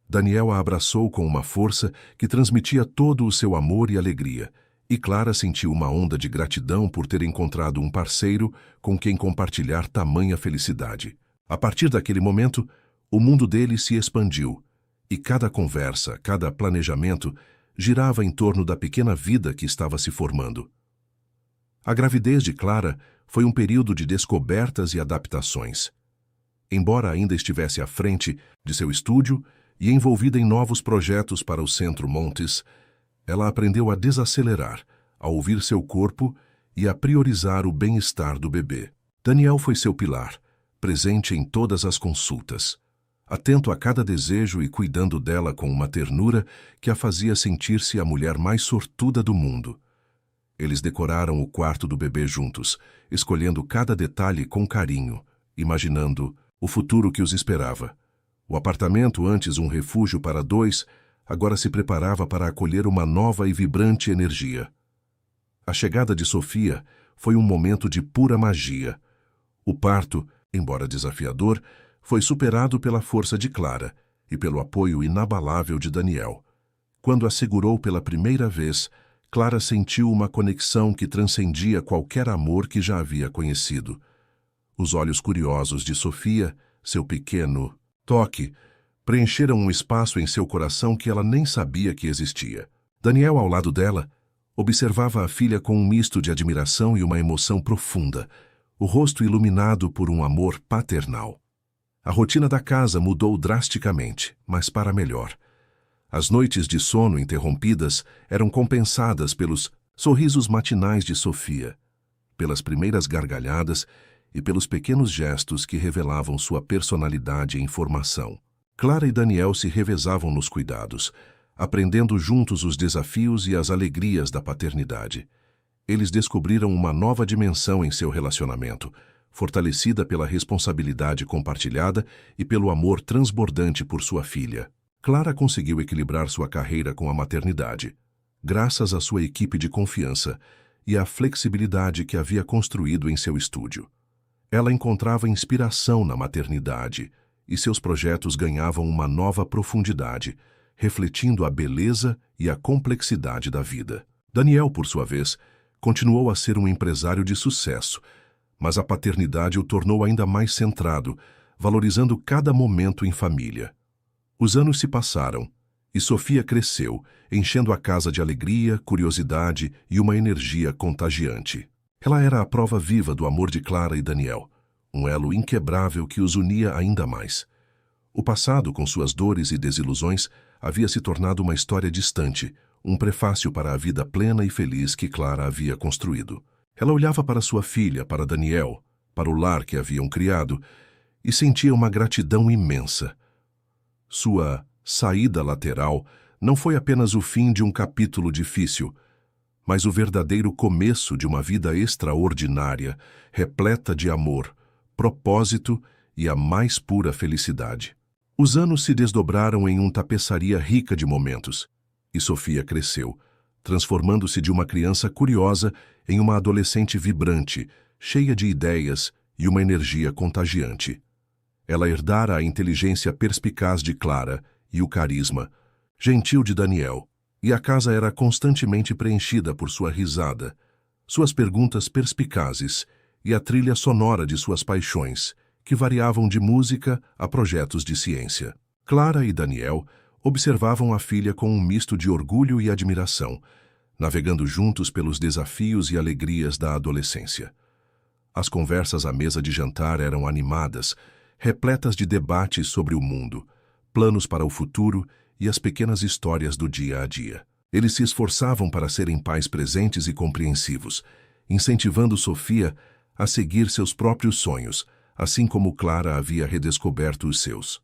Daniel a abraçou com uma força que transmitia todo o seu amor e alegria, e Clara sentiu uma onda de gratidão por ter encontrado um parceiro com quem compartilhar tamanha felicidade. A partir daquele momento, o mundo dele se expandiu, e cada conversa, cada planejamento, girava em torno da pequena vida que estava se formando. A gravidez de Clara foi um período de descobertas e adaptações. Embora ainda estivesse à frente de seu estúdio e envolvida em novos projetos para o Centro Montes, ela aprendeu a desacelerar, a ouvir seu corpo e a priorizar o bem-estar do bebê. Daniel foi seu pilar, presente em todas as consultas, atento a cada desejo e cuidando dela com uma ternura que a fazia sentir-se a mulher mais sortuda do mundo. Eles decoraram o quarto do bebê juntos, escolhendo cada detalhe com carinho, imaginando o futuro que os esperava. O apartamento, antes um refúgio para dois, agora se preparava para acolher uma nova e vibrante energia. A chegada de Sofia foi um momento de pura magia. O parto, embora desafiador, foi superado pela força de Clara e pelo apoio inabalável de Daniel. Quando a segurou pela primeira vez, Clara sentiu uma conexão que transcendia qualquer amor que já havia conhecido. Os olhos curiosos de Sofia, seu pequeno toque, preencheram um espaço em seu coração que ela nem sabia que existia. Daniel, ao lado dela, observava a filha com um misto de admiração e uma emoção profunda, o rosto iluminado por um amor paternal. A rotina da casa mudou drasticamente, mas para melhor. As noites de sono interrompidas eram compensadas pelos sorrisos matinais de Sofia, pelas primeiras gargalhadas e pelos pequenos gestos que revelavam sua personalidade em formação. Clara e Daniel se revezavam nos cuidados, aprendendo juntos os desafios e as alegrias da paternidade. Eles descobriram uma nova dimensão em seu relacionamento, fortalecida pela responsabilidade compartilhada e pelo amor transbordante por sua filha. Clara conseguiu equilibrar sua carreira com a maternidade, graças à sua equipe de confiança e à flexibilidade que havia construído em seu estúdio. Ela encontrava inspiração na maternidade e seus projetos ganhavam uma nova profundidade, refletindo a beleza e a complexidade da vida. Daniel, por sua vez, continuou a ser um empresário de sucesso, mas a paternidade o tornou ainda mais centrado, valorizando cada momento em família. Os anos se passaram e Sofia cresceu, enchendo a casa de alegria, curiosidade e uma energia contagiante. Ela era a prova viva do amor de Clara e Daniel, um elo inquebrável que os unia ainda mais. O passado, com suas dores e desilusões, havia se tornado uma história distante, um prefácio para a vida plena e feliz que Clara havia construído. Ela olhava para sua filha, para Daniel, para o lar que haviam criado, e sentia uma gratidão imensa. Sua saída lateral não foi apenas o fim de um capítulo difícil, mas o verdadeiro começo de uma vida extraordinária, repleta de amor, propósito e a mais pura felicidade. Os anos se desdobraram em uma tapeçaria rica de momentos, e Sofia cresceu, transformando-se de uma criança curiosa em uma adolescente vibrante, cheia de ideias e uma energia contagiante. Ela herdara a inteligência perspicaz de Clara e o carisma gentil de Daniel, e a casa era constantemente preenchida por sua risada, suas perguntas perspicazes e a trilha sonora de suas paixões, que variavam de música a projetos de ciência. Clara e Daniel observavam a filha com um misto de orgulho e admiração, navegando juntos pelos desafios e alegrias da adolescência. As conversas à mesa de jantar eram animadas, repletas de debates sobre o mundo, planos para o futuro e as pequenas histórias do dia a dia. Eles se esforçavam para serem pais presentes e compreensivos, incentivando Sofia a seguir seus próprios sonhos, assim como Clara havia redescoberto os seus.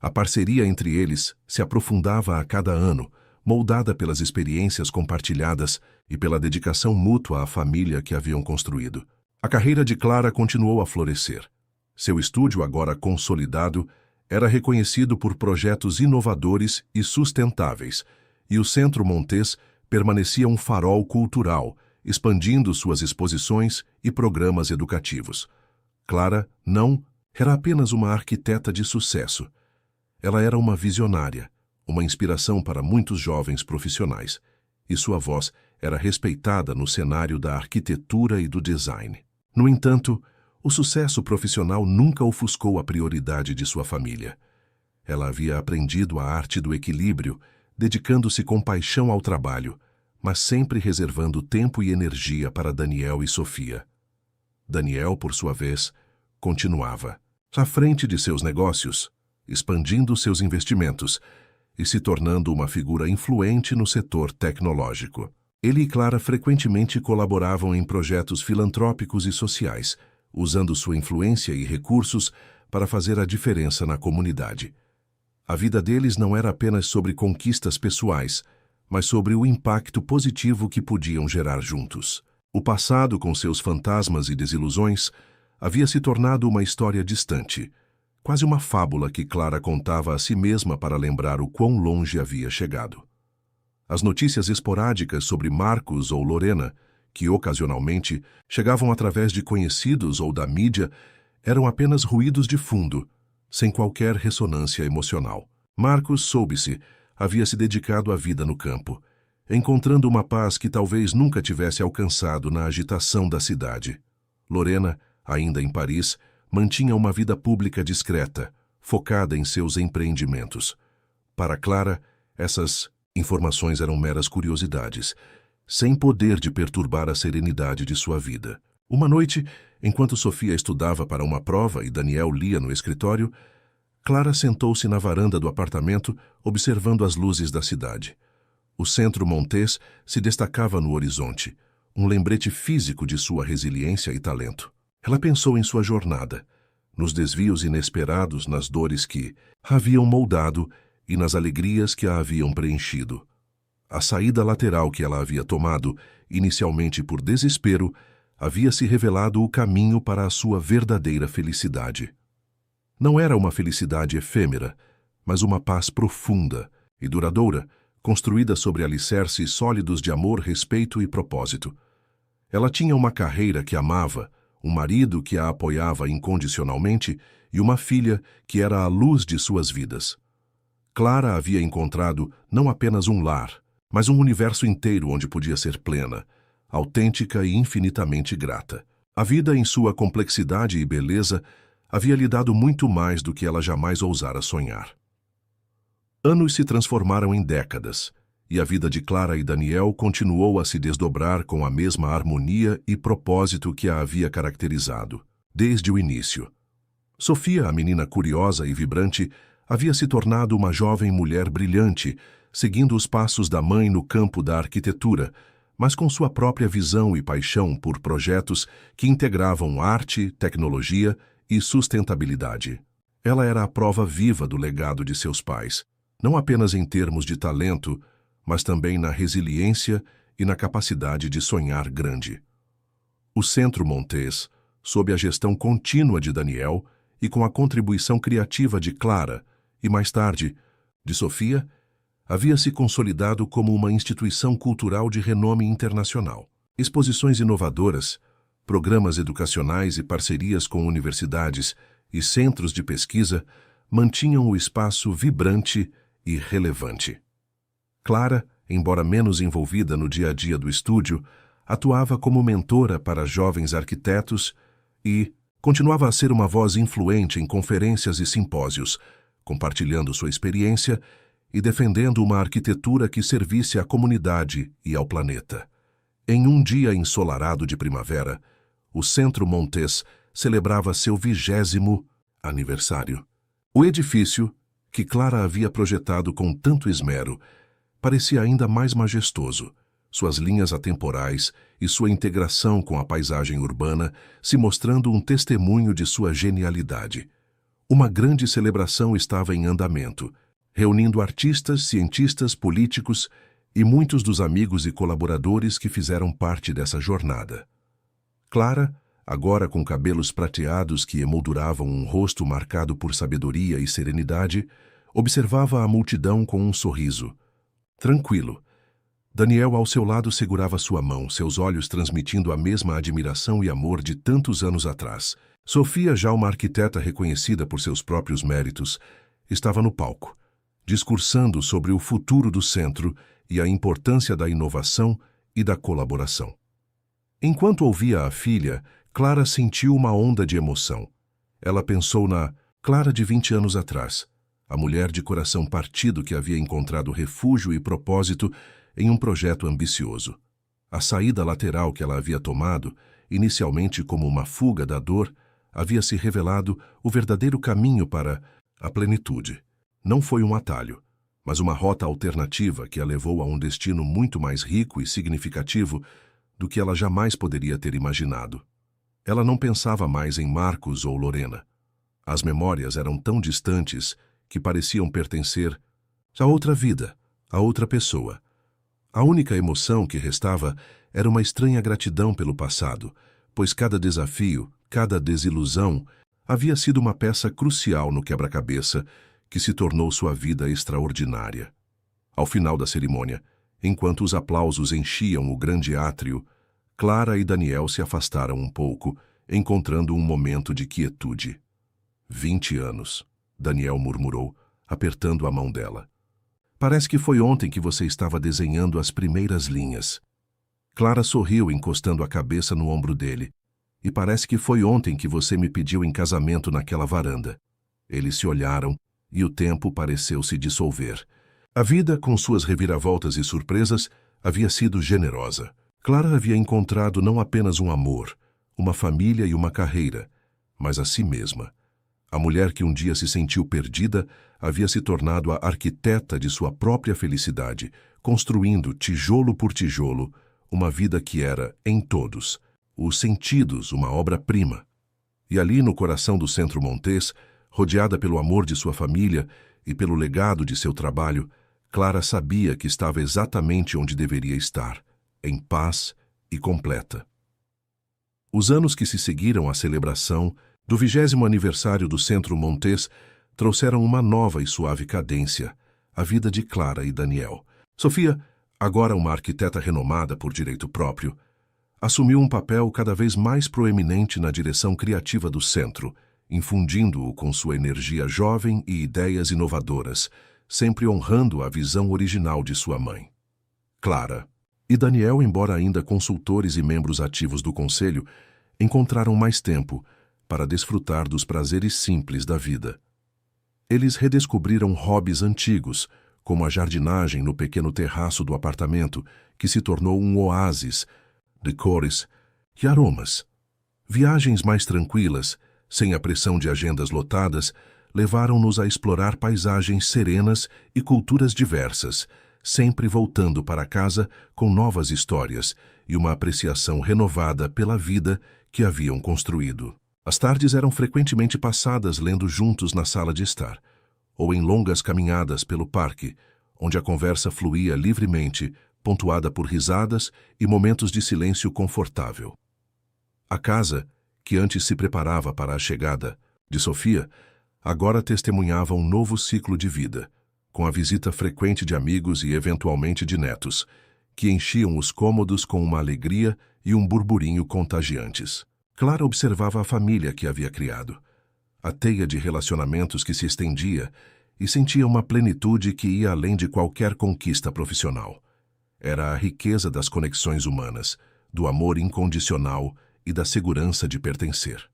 A parceria entre eles se aprofundava a cada ano, moldada pelas experiências compartilhadas e pela dedicação mútua à família que haviam construído. A carreira de Clara continuou a florescer. Seu estúdio, agora consolidado, era reconhecido por projetos inovadores e sustentáveis, e o Centro Montes permanecia um farol cultural, expandindo suas exposições e programas educativos. Clara não era apenas uma arquiteta de sucesso. Ela era uma visionária, uma inspiração para muitos jovens profissionais, e sua voz era respeitada no cenário da arquitetura e do design. No entanto, o sucesso profissional nunca ofuscou a prioridade de sua família. Ela havia aprendido a arte do equilíbrio, dedicando-se com paixão ao trabalho, mas sempre reservando tempo e energia para Daniel e Sofia. Daniel, por sua vez, continuava à frente de seus negócios, expandindo seus investimentos e se tornando uma figura influente no setor tecnológico. Ele e Clara frequentemente colaboravam em projetos filantrópicos e sociais, usando sua influência e recursos para fazer a diferença na comunidade. A vida deles não era apenas sobre conquistas pessoais, mas sobre o impacto positivo que podiam gerar juntos. O passado, com seus fantasmas e desilusões, havia se tornado uma história distante, quase uma fábula que Clara contava a si mesma para lembrar o quão longe havia chegado. As notícias esporádicas sobre Marcos ou Lorena, que ocasionalmente chegavam através de conhecidos ou da mídia, eram apenas ruídos de fundo, sem qualquer ressonância emocional. Marcos, soube-se, havia se dedicado à vida no campo, encontrando uma paz que talvez nunca tivesse alcançado na agitação da cidade. Lorena, ainda em Paris, mantinha uma vida pública discreta, focada em seus empreendimentos. Para Clara, essas informações eram meras curiosidades, sem poder de perturbar a serenidade de sua vida. Uma noite, enquanto Sofia estudava para uma prova e Daniel lia no escritório, Clara sentou-se na varanda do apartamento, observando as luzes da cidade. O Centro Montes se destacava no horizonte, um lembrete físico de sua resiliência e talento. Ela pensou em sua jornada, nos desvios inesperados, nas dores que a haviam moldado e nas alegrias que a haviam preenchido. A saída lateral que ela havia tomado, inicialmente por desespero, havia se revelado o caminho para a sua verdadeira felicidade. Não era uma felicidade efêmera, mas uma paz profunda e duradoura, construída sobre alicerces sólidos de amor, respeito e propósito. Ela tinha uma carreira que amava, um marido que a apoiava incondicionalmente e uma filha que era a luz de suas vidas. Clara havia encontrado não apenas um lar, mas um universo inteiro onde podia ser plena, autêntica e infinitamente grata. A vida, em sua complexidade e beleza, havia lhe dado muito mais do que ela jamais ousara sonhar. Anos se transformaram em décadas, e a vida de Clara e Daniel continuou a se desdobrar com a mesma harmonia e propósito que a havia caracterizado, desde o início. Sofia, a menina curiosa e vibrante, havia se tornado uma jovem mulher brilhante, seguindo os passos da mãe no campo da arquitetura, mas com sua própria visão e paixão por projetos que integravam arte, tecnologia e sustentabilidade. Ela era a prova viva do legado de seus pais, não apenas em termos de talento, mas também na resiliência e na capacidade de sonhar grande. O Centro Montes, sob a gestão contínua de Daniel e com a contribuição criativa de Clara e, mais tarde, de Sofia, havia se consolidado como uma instituição cultural de renome internacional. Exposições inovadoras, programas educacionais e parcerias com universidades e centros de pesquisa mantinham o espaço vibrante e relevante. Clara, embora menos envolvida no dia a dia do estúdio, atuava como mentora para jovens arquitetos e continuava a ser uma voz influente em conferências e simpósios, compartilhando sua experiência e defendendo uma arquitetura que servisse à comunidade e ao planeta. Em um dia ensolarado de primavera, o Centro Montes celebrava seu 20º aniversário. O edifício, que Clara havia projetado com tanto esmero, parecia ainda mais majestoso, suas linhas atemporais e sua integração com a paisagem urbana se mostrando um testemunho de sua genialidade. Uma grande celebração estava em andamento, reunindo artistas, cientistas, políticos e muitos dos amigos e colaboradores que fizeram parte dessa jornada. Clara, agora com cabelos prateados que emolduravam um rosto marcado por sabedoria e serenidade, observava a multidão com um sorriso. Tranquilo. Daniel ao seu lado segurava sua mão, seus olhos transmitindo a mesma admiração e amor de tantos anos atrás. Sofia, já uma arquiteta reconhecida por seus próprios méritos, estava no palco, discursando sobre o futuro do centro e a importância da inovação e da colaboração. Enquanto ouvia a filha, Clara sentiu uma onda de emoção. Ela pensou na Clara de 20 anos atrás, a mulher de coração partido que havia encontrado refúgio e propósito em um projeto ambicioso. A saída lateral que ela havia tomado, inicialmente como uma fuga da dor, havia se revelado o verdadeiro caminho para a plenitude. Não foi um atalho, mas uma rota alternativa que a levou a um destino muito mais rico e significativo do que ela jamais poderia ter imaginado. Ela não pensava mais em Marcos ou Lorena. As memórias eram tão distantes que pareciam pertencer a outra vida, a outra pessoa. A única emoção que restava era uma estranha gratidão pelo passado, pois cada desafio, cada desilusão, havia sido uma peça crucial no quebra-cabeça que se tornou sua vida extraordinária. Ao final da cerimônia, enquanto os aplausos enchiam o grande átrio, Clara e Daniel se afastaram um pouco, encontrando um momento de quietude. 20 anos, Daniel murmurou, apertando a mão dela. Parece que foi ontem que você estava desenhando as primeiras linhas. Clara sorriu, encostando a cabeça no ombro dele. E parece que foi ontem que você me pediu em casamento naquela varanda. Eles se olharam e o tempo pareceu se dissolver. A vida, com suas reviravoltas e surpresas, havia sido generosa. Clara havia encontrado não apenas um amor, uma família e uma carreira, mas a si mesma. A mulher que um dia se sentiu perdida havia se tornado a arquiteta de sua própria felicidade, construindo, tijolo por tijolo, uma vida que era, em todos, os sentidos, uma obra-prima. E ali, no coração do Centro Montes, rodeada pelo amor de sua família e pelo legado de seu trabalho, Clara sabia que estava exatamente onde deveria estar, em paz e completa. Os anos que se seguiram à celebração do 20º aniversário do Centro Montes trouxeram uma nova e suave cadência à vida de Clara e Daniel. Sofia, agora uma arquiteta renomada por direito próprio, assumiu um papel cada vez mais proeminente na direção criativa do centro, infundindo-o com sua energia jovem e ideias inovadoras, sempre honrando a visão original de sua mãe. Clara e Daniel, embora ainda consultores e membros ativos do conselho, encontraram mais tempo para desfrutar dos prazeres simples da vida. Eles redescobriram hobbies antigos, como a jardinagem no pequeno terraço do apartamento, que se tornou um oásis de cores e aromas. Viagens mais tranquilas, sem a pressão de agendas lotadas, levaram-nos a explorar paisagens serenas e culturas diversas, sempre voltando para casa com novas histórias e uma apreciação renovada pela vida que haviam construído. As tardes eram frequentemente passadas lendo juntos na sala de estar, ou em longas caminhadas pelo parque, onde a conversa fluía livremente, pontuada por risadas e momentos de silêncio confortável. A casa, que antes se preparava para a chegada de Sofia, agora testemunhava um novo ciclo de vida, com a visita frequente de amigos e eventualmente de netos, que enchiam os cômodos com uma alegria e um burburinho contagiantes. Clara observava a família que havia criado, a teia de relacionamentos que se estendia, e sentia uma plenitude que ia além de qualquer conquista profissional. Era a riqueza das conexões humanas, do amor incondicional e da segurança de pertencer.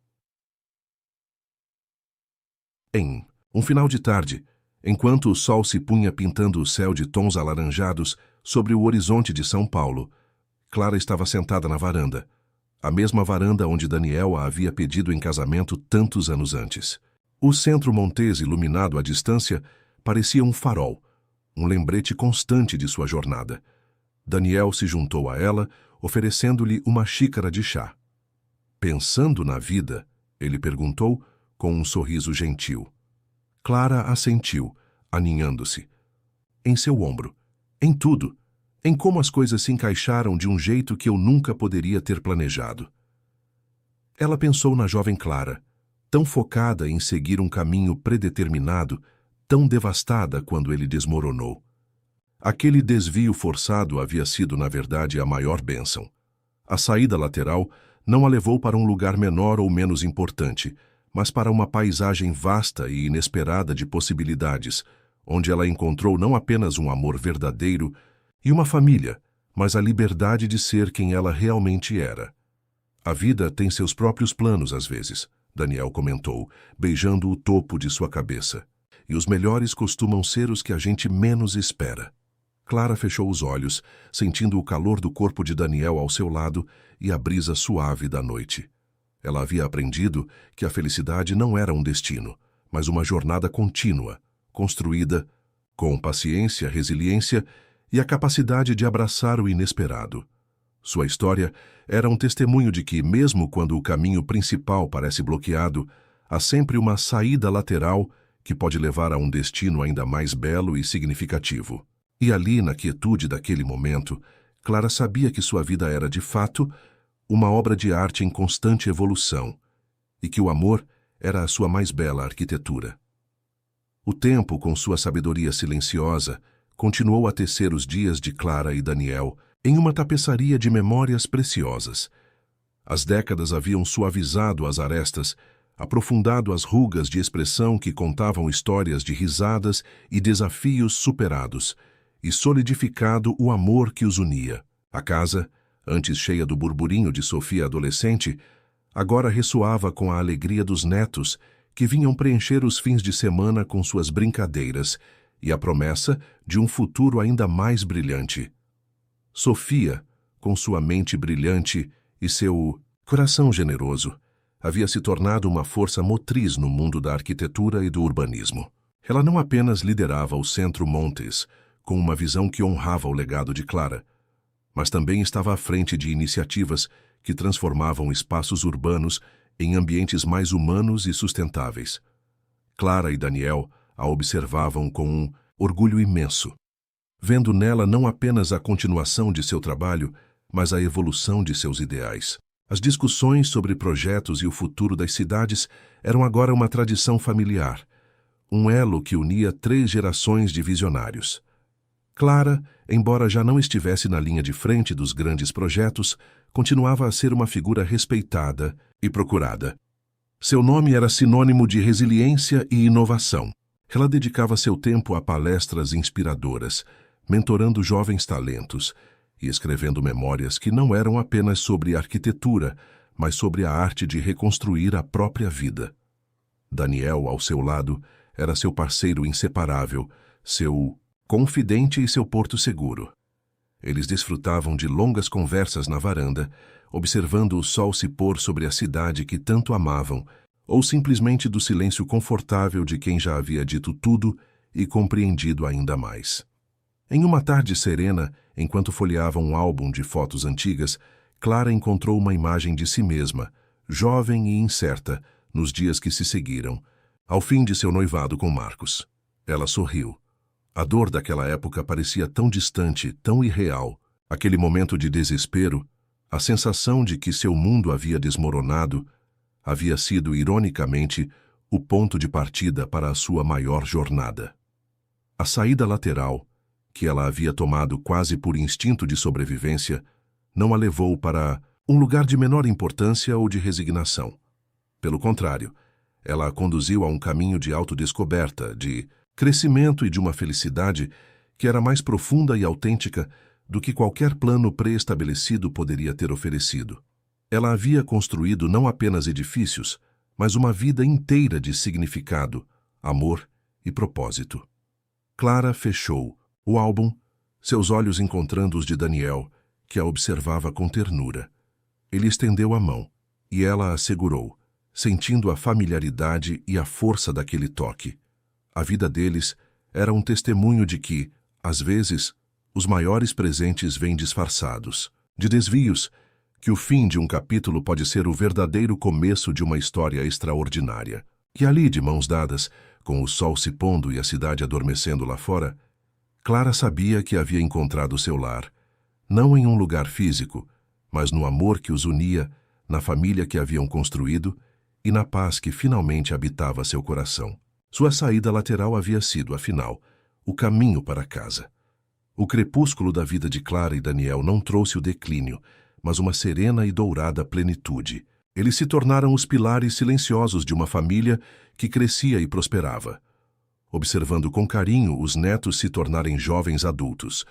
Em um final de tarde, enquanto o sol se punha pintando o céu de tons alaranjados sobre o horizonte de São Paulo, Clara estava sentada na varanda, a mesma varanda onde Daniel a havia pedido em casamento tantos anos antes. O centro Montes, iluminado à distância, parecia um farol, um lembrete constante de sua jornada. Daniel se juntou a ela, oferecendo-lhe uma xícara de chá. Pensando na vida, ele perguntou, com um sorriso gentil. Clara assentiu, aninhando-se. Em seu ombro. Em tudo. Em como as coisas se encaixaram de um jeito que eu nunca poderia ter planejado. Ela pensou na jovem Clara, tão focada em seguir um caminho predeterminado, tão devastada quando ele desmoronou. Aquele desvio forçado havia sido, na verdade, a maior bênção. A saída lateral não a levou para um lugar menor ou menos importante, mas para uma paisagem vasta e inesperada de possibilidades, onde ela encontrou não apenas um amor verdadeiro e uma família, mas a liberdade de ser quem ela realmente era. A vida tem seus próprios planos às vezes, Daniel comentou, beijando o topo de sua cabeça. E os melhores costumam ser os que a gente menos espera. Clara fechou os olhos, sentindo o calor do corpo de Daniel ao seu lado e a brisa suave da noite. Ela havia aprendido que a felicidade não era um destino, mas uma jornada contínua, construída com paciência, resiliência e a capacidade de abraçar o inesperado. Sua história era um testemunho de que, mesmo quando o caminho principal parece bloqueado, há sempre uma saída lateral que pode levar a um destino ainda mais belo e significativo. E ali, na quietude daquele momento, Clara sabia que sua vida era, de fato, uma obra de arte em constante evolução, e que o amor era a sua mais bela arquitetura. O tempo, com sua sabedoria silenciosa, continuou a tecer os dias de Clara e Daniel em uma tapeçaria de memórias preciosas. As décadas haviam suavizado as arestas, aprofundado as rugas de expressão que contavam histórias de risadas e desafios superados, e solidificado o amor que os unia. A casa, antes cheia do burburinho de Sofia adolescente, agora ressoava com a alegria dos netos, que vinham preencher os fins de semana com suas brincadeiras e a promessa de um futuro ainda mais brilhante. Sofia, com sua mente brilhante e seu coração generoso, havia se tornado uma força motriz no mundo da arquitetura e do urbanismo. Ela não apenas liderava o Centro Montes, com uma visão que honrava o legado de Clara, mas também estava à frente de iniciativas que transformavam espaços urbanos em ambientes mais humanos e sustentáveis. Clara e Daniel a observavam com um orgulho imenso, vendo nela não apenas a continuação de seu trabalho, mas a evolução de seus ideais. As discussões sobre projetos e o futuro das cidades eram agora uma tradição familiar, um elo que unia 3 gerações de visionários. Clara, embora já não estivesse na linha de frente dos grandes projetos, continuava a ser uma figura respeitada e procurada. Seu nome era sinônimo de resiliência e inovação. Ela dedicava seu tempo a palestras inspiradoras, mentorando jovens talentos e escrevendo memórias que não eram apenas sobre arquitetura, mas sobre a arte de reconstruir a própria vida. Daniel, ao seu lado, era seu parceiro inseparável, seu confidente e seu porto seguro. Eles desfrutavam de longas conversas na varanda, observando o sol se pôr sobre a cidade que tanto amavam, ou simplesmente do silêncio confortável de quem já havia dito tudo e compreendido ainda mais. Em uma tarde serena, enquanto folheava um álbum de fotos antigas, Clara encontrou uma imagem de si mesma, jovem e incerta, nos dias que se seguiram, ao fim de seu noivado com Marcos. Ela sorriu. A dor daquela época parecia tão distante, tão irreal. Aquele momento de desespero, a sensação de que seu mundo havia desmoronado, havia sido, ironicamente, o ponto de partida para a sua maior jornada. A saída lateral, que ela havia tomado quase por instinto de sobrevivência, não a levou para um lugar de menor importância ou de resignação. Pelo contrário, ela a conduziu a um caminho de autodescoberta, de crescimento e de uma felicidade que era mais profunda e autêntica do que qualquer plano pré-estabelecido poderia ter oferecido. Ela havia construído não apenas edifícios, mas uma vida inteira de significado, amor e propósito. Clara fechou o álbum, seus olhos encontrando os de Daniel, que a observava com ternura. Ele estendeu a mão, e ela a segurou, sentindo a familiaridade e a força daquele toque. A vida deles era um testemunho de que, às vezes, os maiores presentes vêm disfarçados, de desvios, que o fim de um capítulo pode ser o verdadeiro começo de uma história extraordinária. E ali, de mãos dadas, com o sol se pondo e a cidade adormecendo lá fora, Clara sabia que havia encontrado seu lar, não em um lugar físico, mas no amor que os unia, na família que haviam construído e na paz que finalmente habitava seu coração. Sua saída lateral havia sido, afinal, o caminho para casa. O crepúsculo da vida de Clara e Daniel não trouxe o declínio, mas uma serena e dourada plenitude. Eles se tornaram os pilares silenciosos de uma família que crescia e prosperava. Observando com carinho os netos se tornarem jovens adultos,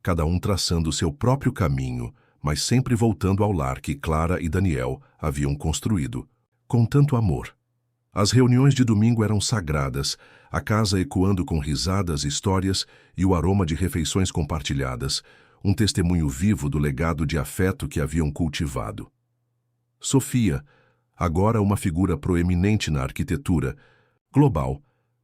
cada um traçando seu próprio caminho, mas sempre voltando ao lar que Clara e Daniel haviam construído, com tanto amor. As reuniões de domingo eram sagradas, a casa ecoando com risadas, histórias e o aroma de refeições compartilhadas, um testemunho vivo do legado de afeto que haviam cultivado. Sofia, agora uma figura proeminente na arquitetura global,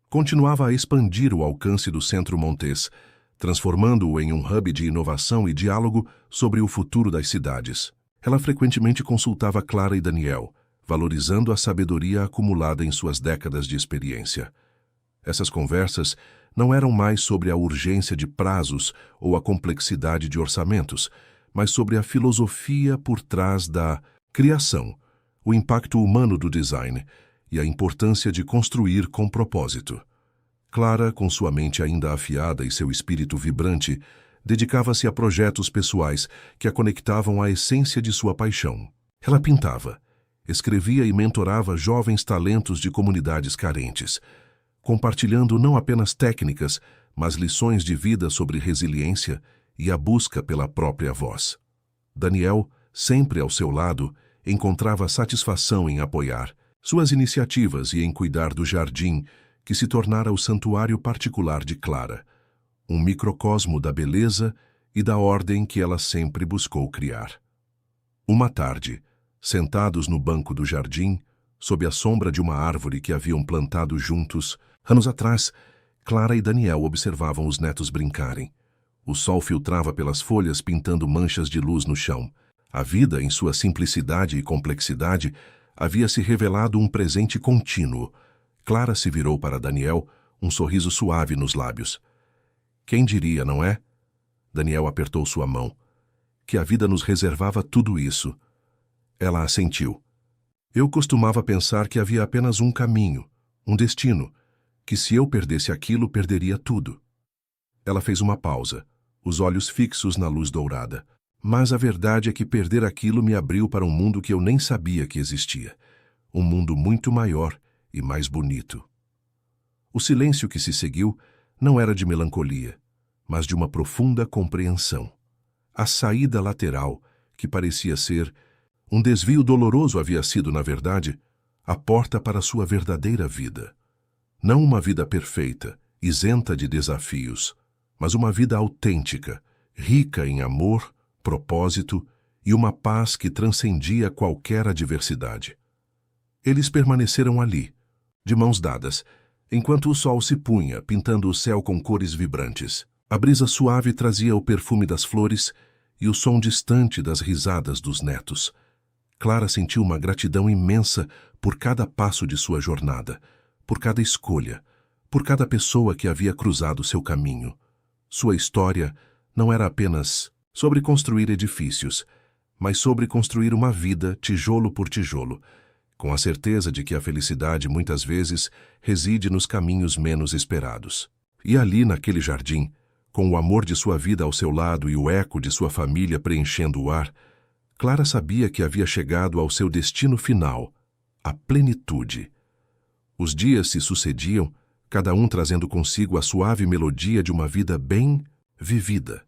continuava a expandir o alcance do Centro Montes, transformando-o em um hub de inovação e diálogo sobre o futuro das cidades. Ela frequentemente consultava Clara e Daniel, valorizando a sabedoria acumulada em suas décadas de experiência. Essas conversas não eram mais sobre a urgência de prazos ou a complexidade de orçamentos, mas sobre a filosofia por trás da criação, o impacto humano do design e a importância de construir com propósito. Clara, com sua mente ainda afiada e seu espírito vibrante, dedicava-se a projetos pessoais que a conectavam à essência de sua paixão. Ela pintava, escrevia e mentorava jovens talentos de comunidades carentes, compartilhando não apenas técnicas, mas lições de vida sobre resiliência e a busca pela própria voz. Daniel, sempre ao seu lado, encontrava satisfação em apoiar suas iniciativas e em cuidar do jardim, que se tornara o santuário particular de Clara, um microcosmo da beleza e da ordem que ela sempre buscou criar. Uma tarde, sentados no banco do jardim, sob a sombra de uma árvore que haviam plantado juntos, anos atrás, Clara e Daniel observavam os netos brincarem. O sol filtrava pelas folhas, pintando manchas de luz no chão. A vida, em sua simplicidade e complexidade, havia se revelado um presente contínuo. Clara se virou para Daniel, um sorriso suave nos lábios. Quem diria, não é? Daniel apertou sua mão. Que a vida nos reservava tudo isso. Ela assentiu. Eu costumava pensar que havia apenas um caminho, um destino, que se eu perdesse aquilo, perderia tudo. Ela fez uma pausa, os olhos fixos na luz dourada. Mas a verdade é que perder aquilo me abriu para um mundo que eu nem sabia que existia. Um mundo muito maior e mais bonito. O silêncio que se seguiu não era de melancolia, mas de uma profunda compreensão. A saída lateral, que parecia ser um desvio doloroso, havia sido, na verdade, a porta para sua verdadeira vida. Não uma vida perfeita, isenta de desafios, mas uma vida autêntica, rica em amor, propósito e uma paz que transcendia qualquer adversidade. Eles permaneceram ali, de mãos dadas, enquanto o sol se punha, pintando o céu com cores vibrantes. A brisa suave trazia o perfume das flores e o som distante das risadas dos netos. Clara sentiu uma gratidão imensa por cada passo de sua jornada, por cada escolha, por cada pessoa que havia cruzado seu caminho. Sua história não era apenas sobre construir edifícios, mas sobre construir uma vida tijolo por tijolo, com a certeza de que a felicidade muitas vezes reside nos caminhos menos esperados. E ali, naquele jardim, com o amor de sua vida ao seu lado e o eco de sua família preenchendo o ar, Clara sabia que havia chegado ao seu destino final, a plenitude. Os dias se sucediam, cada um trazendo consigo a suave melodia de uma vida bem vivida.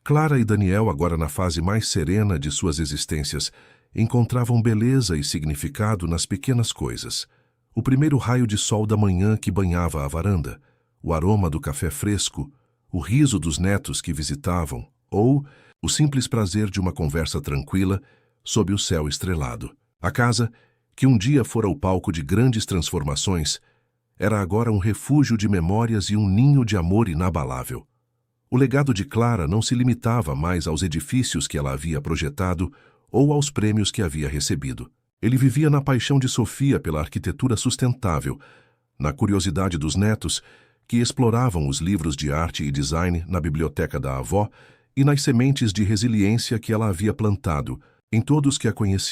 Clara e Daniel, agora na fase mais serena de suas existências, encontravam beleza e significado nas pequenas coisas. O primeiro raio de sol da manhã que banhava a varanda, o aroma do café fresco, o riso dos netos que visitavam, ou o simples prazer de uma conversa tranquila sob o céu estrelado. A casa, que um dia fora o palco de grandes transformações, era agora um refúgio de memórias e um ninho de amor inabalável. O legado de Clara não se limitava mais aos edifícios que ela havia projetado ou aos prêmios que havia recebido. Ele vivia na paixão de Sofia pela arquitetura sustentável, na curiosidade dos netos, que exploravam os livros de arte e design na biblioteca da avó e nas sementes de resiliência que ela havia plantado em todos que a conheciam.